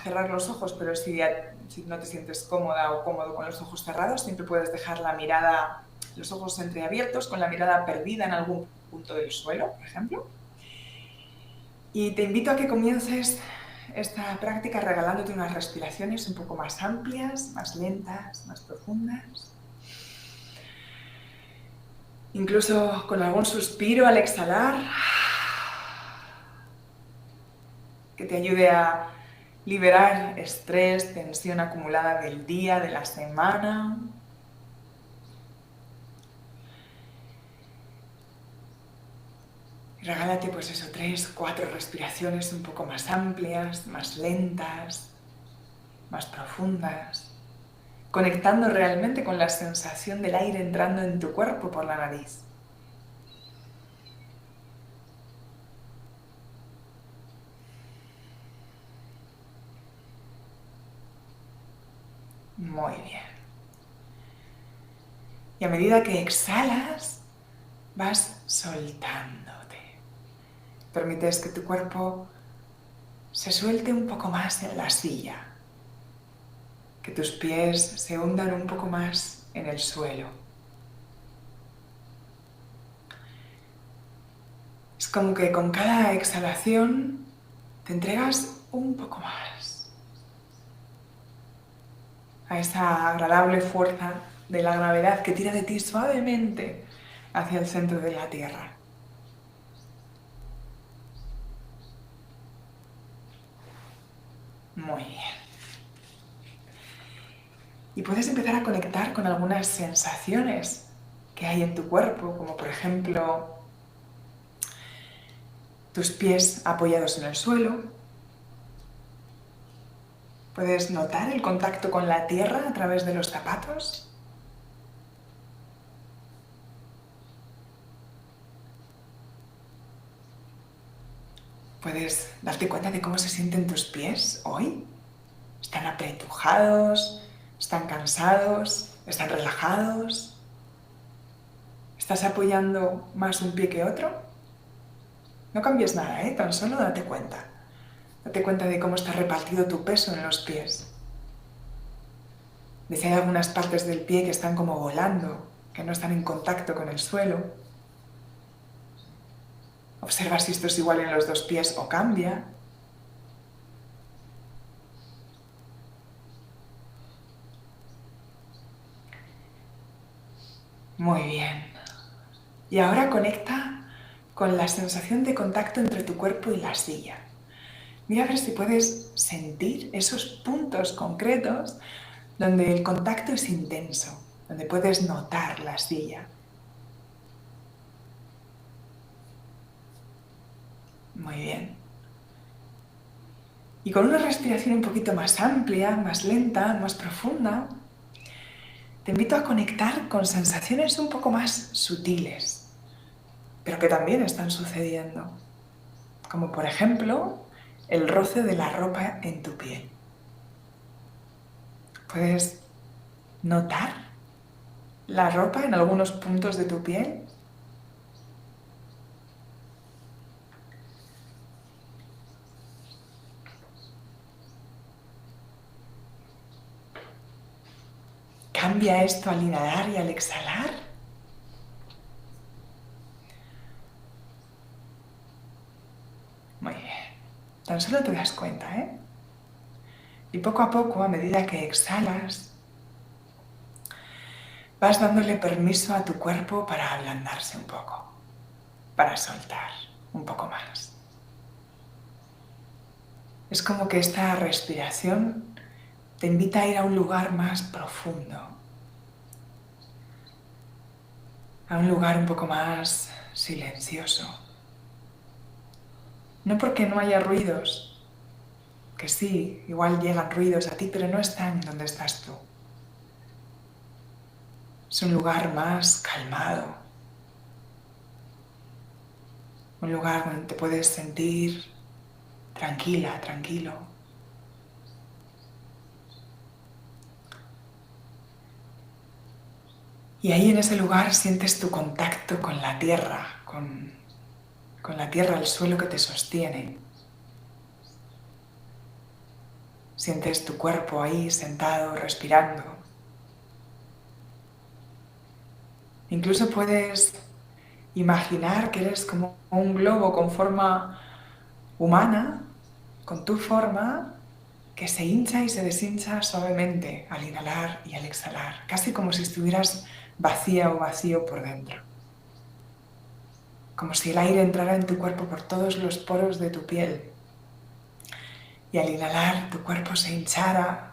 A: cerrar los ojos, pero si no te sientes cómoda o cómodo con los ojos cerrados, siempre puedes dejar la mirada, los ojos entreabiertos, con la mirada perdida en algún punto del suelo, por ejemplo. Y te invito a que comiences esta práctica regalándote unas respiraciones un poco más amplias, más lentas, más profundas. Incluso con algún suspiro al exhalar, que te ayude a liberar estrés, tensión acumulada del día, de la semana. Y regálate pues eso, 3, 4 respiraciones un poco más amplias, más lentas, más profundas, conectando realmente con la sensación del aire entrando en tu cuerpo por la nariz. Muy bien. Y a medida que exhalas, vas soltándote. Permites que tu cuerpo se suelte un poco más en la silla, que tus pies se hundan un poco más en el suelo. Es como que con cada exhalación te entregas un poco más a esa agradable fuerza de la gravedad que tira de ti suavemente hacia el centro de la Tierra. Muy bien. Y puedes empezar a conectar con algunas sensaciones que hay en tu cuerpo, como por ejemplo tus pies apoyados en el suelo, ¿Puedes notar el contacto con la tierra a través de los zapatos? ¿Puedes darte cuenta de cómo se sienten tus pies hoy? ¿Están apretujados? ¿Están cansados? ¿Están relajados? ¿Estás apoyando más un pie que otro? No cambies nada, ¿eh? Tan solo date cuenta. Date cuenta de cómo está repartido tu peso en los pies. De si hay algunas partes del pie que están como volando, que no están en contacto con el suelo. Observa si esto es igual en los dos pies o cambia. Muy bien. Y ahora conecta con la sensación de contacto entre tu cuerpo y la silla. Mira a ver si puedes sentir esos puntos concretos donde el contacto es intenso, donde puedes notar la silla. Muy bien. Y con una respiración un poquito más amplia, más lenta, más profunda, te invito a conectar con sensaciones un poco más sutiles, pero que también están sucediendo, como por ejemplo el roce de la ropa en tu piel. ¿Puedes notar la ropa en algunos puntos de tu piel? ¿Cambia esto al inhalar y al exhalar? Muy bien. Tan solo te das cuenta, ¿eh? Y poco a poco, a medida que exhalas, vas dándole permiso a tu cuerpo para ablandarse un poco, para soltar un poco más. Es como que esta respiración te invita a ir a un lugar más profundo, a un lugar un poco más silencioso. No porque no haya ruidos, que sí, igual llegan ruidos a ti, pero no están donde estás tú. Es un lugar más calmado, un lugar donde te puedes sentir tranquila, tranquilo. Y ahí en ese lugar sientes tu contacto con la tierra, con la tierra, el suelo que te sostiene. Sientes tu cuerpo ahí sentado, respirando. Incluso puedes imaginar que eres como un globo con forma humana, con tu forma, que se hincha y se deshincha suavemente al inhalar y al exhalar, casi como si estuvieras vacía o vacío por dentro. Como si el aire entrara en tu cuerpo por todos los poros de tu piel. Y al inhalar tu cuerpo se hinchara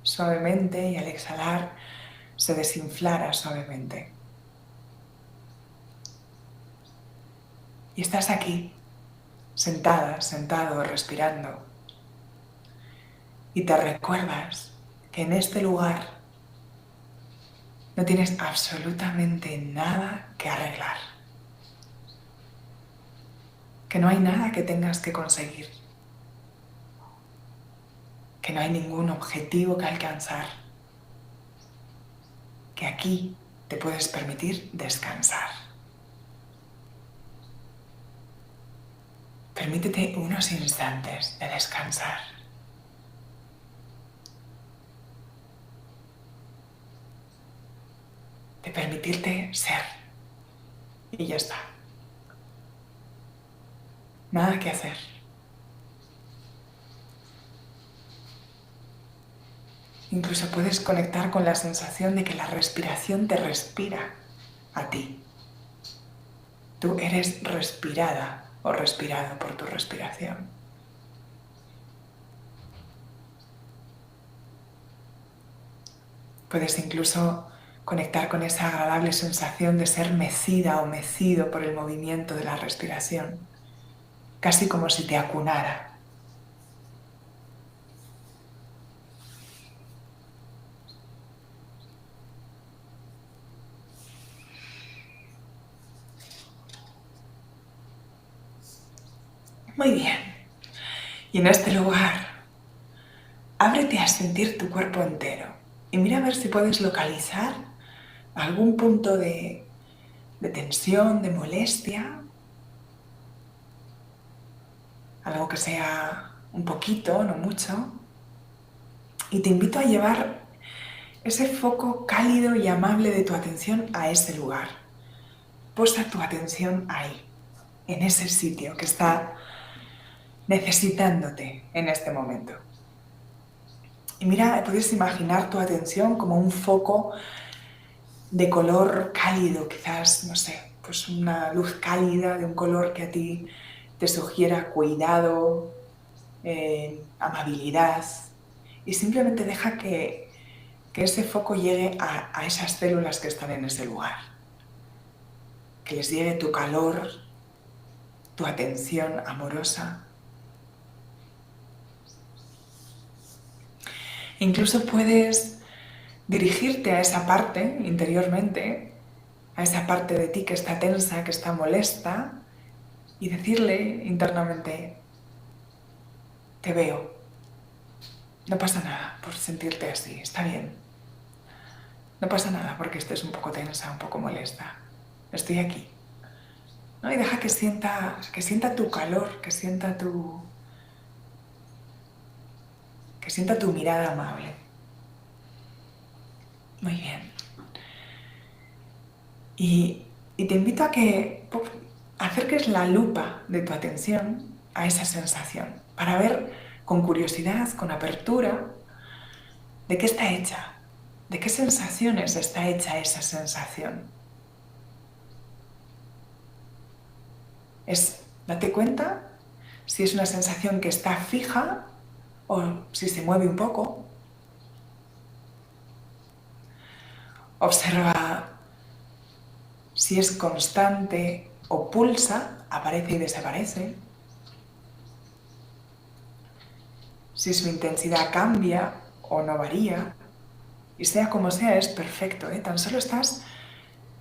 A: suavemente y al exhalar se desinflara suavemente. Y estás aquí, sentada, sentado, respirando. Y te recuerdas que en este lugar no tienes absolutamente nada que arreglar. Que no hay nada que tengas que conseguir. Que no hay ningún objetivo que alcanzar. Que aquí te puedes permitir descansar. Permítete unos instantes de descansar. De permitirte ser. Y ya está. Nada que hacer. Incluso puedes conectar con la sensación de que la respiración te respira a ti. Tú eres respirada o respirado por tu respiración. Puedes incluso conectar con esa agradable sensación de ser mecida o mecido por el movimiento de la respiración, casi como si te acunara. Muy bien. Y en este lugar, ábrete a sentir tu cuerpo entero y mira a ver si puedes localizar algún punto de tensión, de molestia, algo que sea un poquito, no mucho. Y te invito a llevar ese foco cálido y amable de tu atención a ese lugar. Posa tu atención ahí, en ese sitio que está necesitándote en este momento. Y mira, puedes imaginar tu atención como un foco de color cálido, quizás, no sé, pues una luz cálida de un color que a ti te sugiera cuidado, amabilidad. Y simplemente deja que ese foco llegue a esas células que están en ese lugar. Que les llegue tu calor, tu atención amorosa. Incluso puedes dirigirte a esa parte interiormente, a esa parte de ti que está tensa, que está molesta, y decirle internamente: te veo, no pasa nada por sentirte así, está bien. No pasa nada porque estés un poco tensa, un poco molesta. Estoy aquí. ¿No? Y deja que sienta tu calor, que sienta tu mirada amable. Muy bien. Y te invito a que acerques la lupa de tu atención a esa sensación para ver con curiosidad, con apertura, de qué está hecha, de qué sensaciones está hecha esa sensación. Date cuenta si es una sensación que está fija o si se mueve un poco. Observa si es constante o pulsa, aparece y desaparece. Si su intensidad cambia o no varía. Y sea como sea, es perfecto, ¿eh? Tan solo estás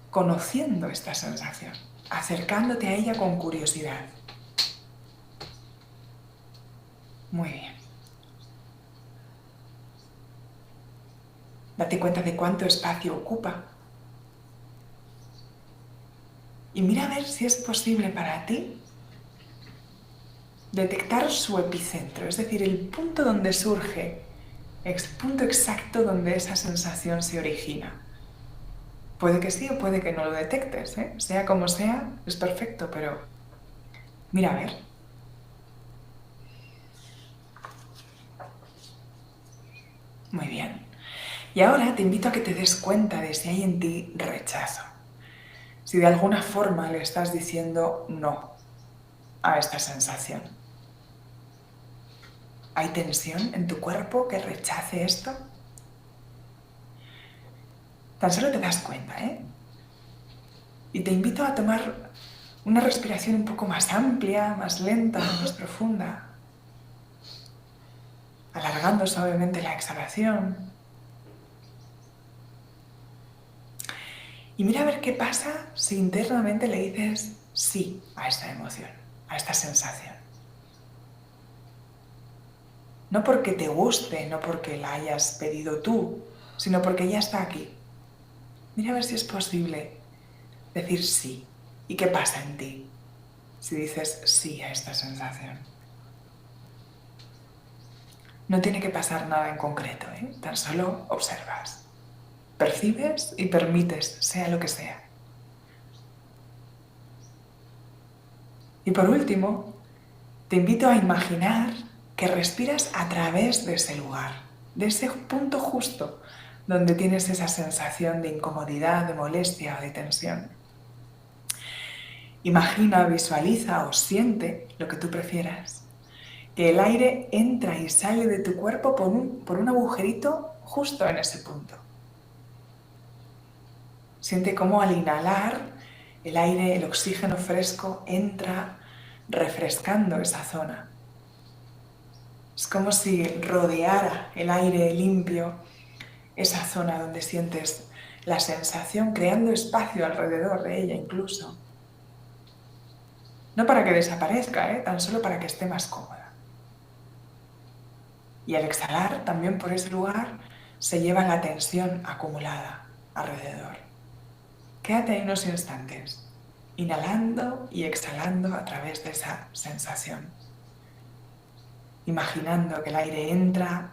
A: conociendo esta sensación, acercándote a ella con curiosidad. Muy bien. Date cuenta de cuánto espacio ocupa. Y mira a ver si es posible para ti detectar su epicentro, es decir, el punto donde surge, el punto exacto donde esa sensación se origina. Puede que sí o puede que no lo detectes, ¿eh? Sea como sea, es perfecto, pero mira a ver. Muy bien. Y ahora te invito a que te des cuenta de si hay en ti rechazo. Si de alguna forma le estás diciendo no a esta sensación. ¿Hay tensión en tu cuerpo que rechace esto? Tan solo te das cuenta, ¿eh? Y te invito a tomar una respiración un poco más amplia, más lenta, más profunda. Alargando suavemente la exhalación. Y mira a ver qué pasa si internamente le dices sí a esta emoción, a esta sensación. No porque te guste, no porque la hayas pedido tú, sino porque ya está aquí. Mira a ver si es posible decir sí. ¿Y qué pasa en ti si dices sí a esta sensación? No tiene que pasar nada en concreto, ¿eh? Tan solo observas, percibes y permites, sea lo que sea. Y por último, te invito a imaginar que respiras a través de ese lugar, de ese punto justo donde tienes esa sensación de incomodidad, de molestia o de tensión. Imagina, visualiza o siente, lo que tú prefieras, que el aire entra y sale de tu cuerpo por un agujerito justo en ese punto. Siente cómo al inhalar el aire, el oxígeno fresco entra refrescando esa zona. Es como si rodeara el aire limpio esa zona donde sientes la sensación, creando espacio alrededor de ella incluso. No para que desaparezca, tan solo para que esté más cómoda. Y al exhalar, también por ese lugar, se lleva la tensión acumulada alrededor. Quédate ahí unos instantes, inhalando y exhalando a través de esa sensación. Imaginando que el aire entra,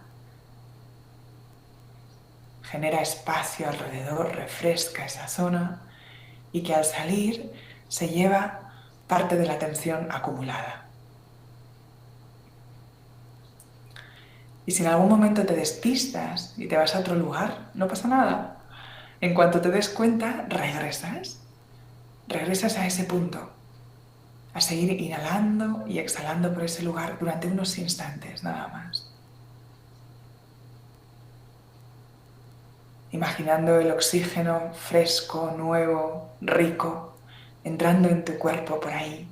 A: genera espacio alrededor, refresca esa zona y que al salir se lleva parte de la tensión acumulada. Y si en algún momento te despistas y te vas a otro lugar, no pasa nada. En cuanto te des cuenta, regresas a ese punto, a seguir inhalando y exhalando por ese lugar durante unos instantes nada más. Imaginando el oxígeno fresco, nuevo, rico, entrando en tu cuerpo por ahí.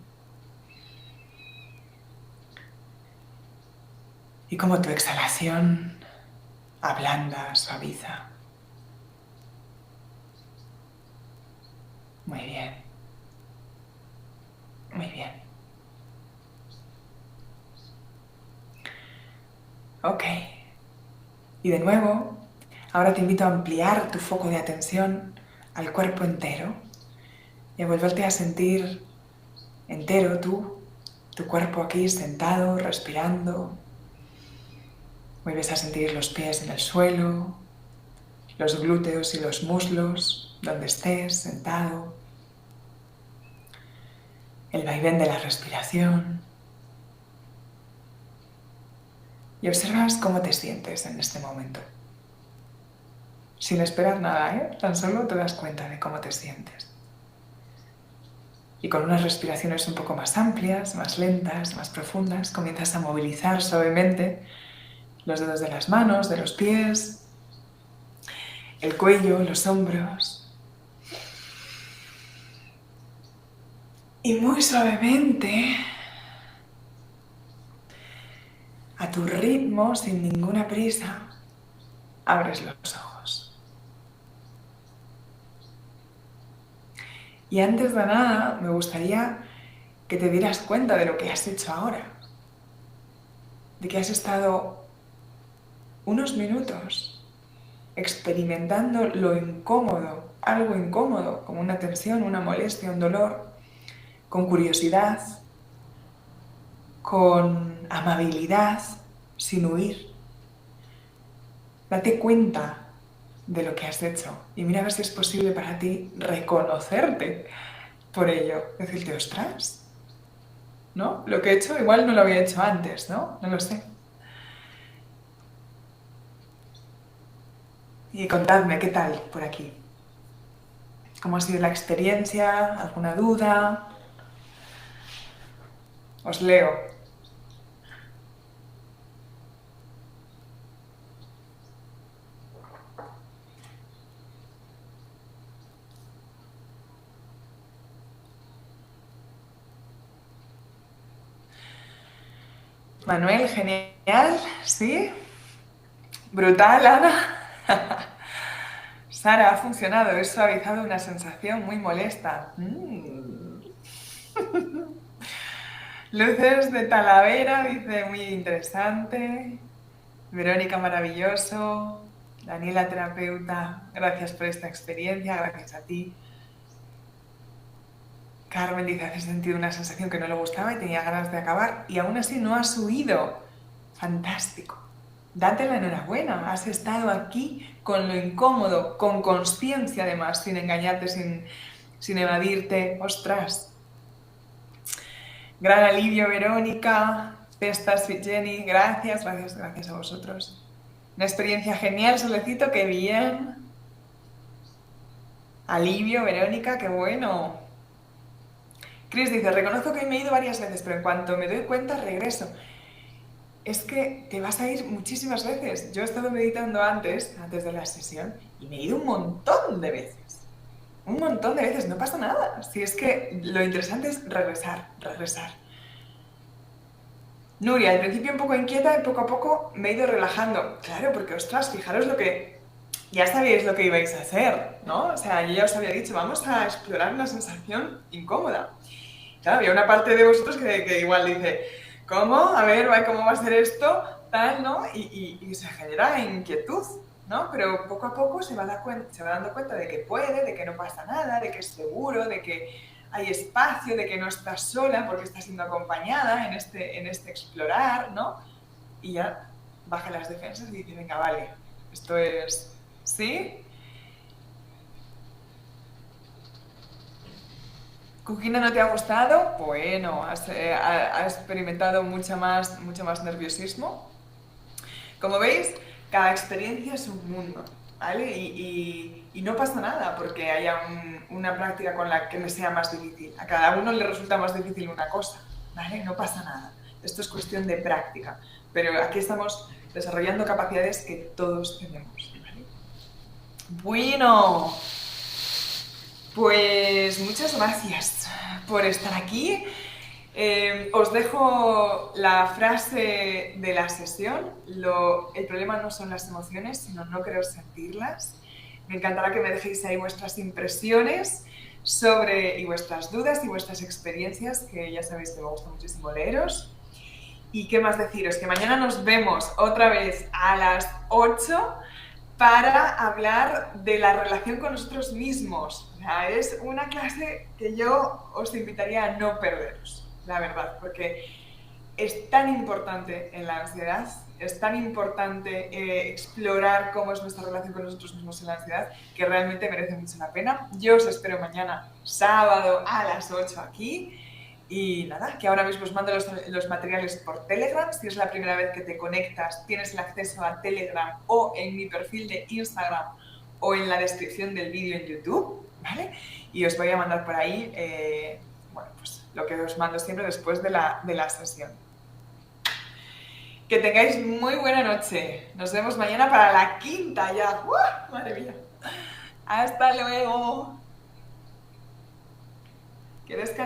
A: Y como tu exhalación ablanda, suaviza. Muy bien. Muy bien. Ok. Y de nuevo, ahora te invito a ampliar tu foco de atención al cuerpo entero y a volverte a sentir entero tú, tu cuerpo aquí sentado, respirando. Vuelves a sentir los pies en el suelo, los glúteos y los muslos, donde estés sentado, el vaivén de la respiración. Y observas cómo te sientes en este momento. Sin esperar nada, tan solo te das cuenta de cómo te sientes. Y con unas respiraciones un poco más amplias, más lentas, más profundas, comienzas a movilizar suavemente los dedos de las manos, de los pies, el cuello, los hombros. Y muy suavemente, a tu ritmo, sin ninguna prisa, abres los ojos. Y antes de nada, me gustaría que te dieras cuenta de lo que has hecho ahora. De que has estado unos minutos experimentando lo incómodo, algo incómodo, como una tensión, una molestia, un dolor, con curiosidad, con amabilidad, sin huir. Date cuenta de lo que has hecho y mira a ver si es posible para ti reconocerte por ello. Decirte, ostras, ¿no? Lo que he hecho igual no lo había hecho antes, ¿no? No lo sé. Y contadme, ¿qué tal por aquí? ¿Cómo ha sido la experiencia? ¿Alguna duda? Os leo. Manuel, genial, ¿sí? Brutal, Ana. Sara, ha funcionado, he suavizado una sensación muy molesta. Luces de Talavera, dice, muy interesante. Verónica, maravilloso. Daniela, terapeuta, gracias por esta experiencia, gracias a ti. Carmen dice, hace sentido una sensación que no le gustaba y tenía ganas de acabar y aún así no has huido. Fantástico. Date la enhorabuena, has estado aquí con lo incómodo, con consciencia además, sin engañarte, sin evadirte. ¡Ostras! Gran alivio, Verónica. Festas, Jenny, gracias a vosotros. Una experiencia genial, Solecito, qué bien. Alivio, Verónica, qué bueno. Chris dice, reconozco que me he ido varias veces, pero en cuanto me doy cuenta, regreso. Es que te vas a ir muchísimas veces. Yo he estado meditando antes de la sesión, y me he ido un montón de veces. Un montón de veces, no pasa nada. Si es que lo interesante es regresar. Nuria, al principio un poco inquieta y poco a poco me he ido relajando. Claro, porque ostras, fijaros lo que... Ya sabíais lo que ibais a hacer, ¿no? O sea, yo ya os había dicho, vamos a explorar una sensación incómoda. Claro, había una parte de vosotros que igual dice, ¿cómo? A ver, ¿cómo va a ser esto? Tal, ¿no? Y se genera inquietud, ¿no? Pero poco a poco se va dando cuenta de que puede, de que no pasa nada, de que es seguro, de que hay espacio, de que no estás sola porque estás siendo acompañada en este explorar, ¿no? Y ya baja las defensas y dice, venga, vale, esto es... ¿Sí? ¿Cugina no te ha gustado? Bueno, has experimentado mucho más nerviosismo. Como veis, cada experiencia es un mundo, ¿vale? Y no pasa nada porque haya una práctica con la que me sea más difícil. A cada uno le resulta más difícil una cosa, ¿vale? No pasa nada. Esto es cuestión de práctica. Pero aquí estamos desarrollando capacidades que todos tenemos, ¿vale? Bueno, pues muchas gracias por estar aquí. Os dejo la frase de la sesión. El problema no son las emociones, sino no querer sentirlas. Me encantará que me dejéis ahí vuestras impresiones y vuestras dudas y vuestras experiencias, que ya sabéis que me gusta muchísimo leeros. ¿Y qué más deciros? Que mañana nos vemos otra vez a las 8 para hablar de la relación con nosotros mismos. O sea, es una clase que yo os invitaría a no perderos, la verdad, porque es tan importante en la ansiedad, es tan importante explorar cómo es nuestra relación con nosotros mismos en la ansiedad, que realmente merece mucho la pena. Yo os espero mañana, sábado, a las 8 aquí. Y nada, que ahora mismo os mando los materiales por Telegram. Si es la primera vez que te conectas, tienes el acceso a Telegram o en mi perfil de Instagram o en la descripción del vídeo en YouTube, ¿vale? Y os voy a mandar por ahí, bueno, pues lo que os mando siempre después de la sesión. Que tengáis muy buena noche. Nos vemos mañana para la quinta ya. ¡Uah! Madre mía. Hasta luego. Que descanséis.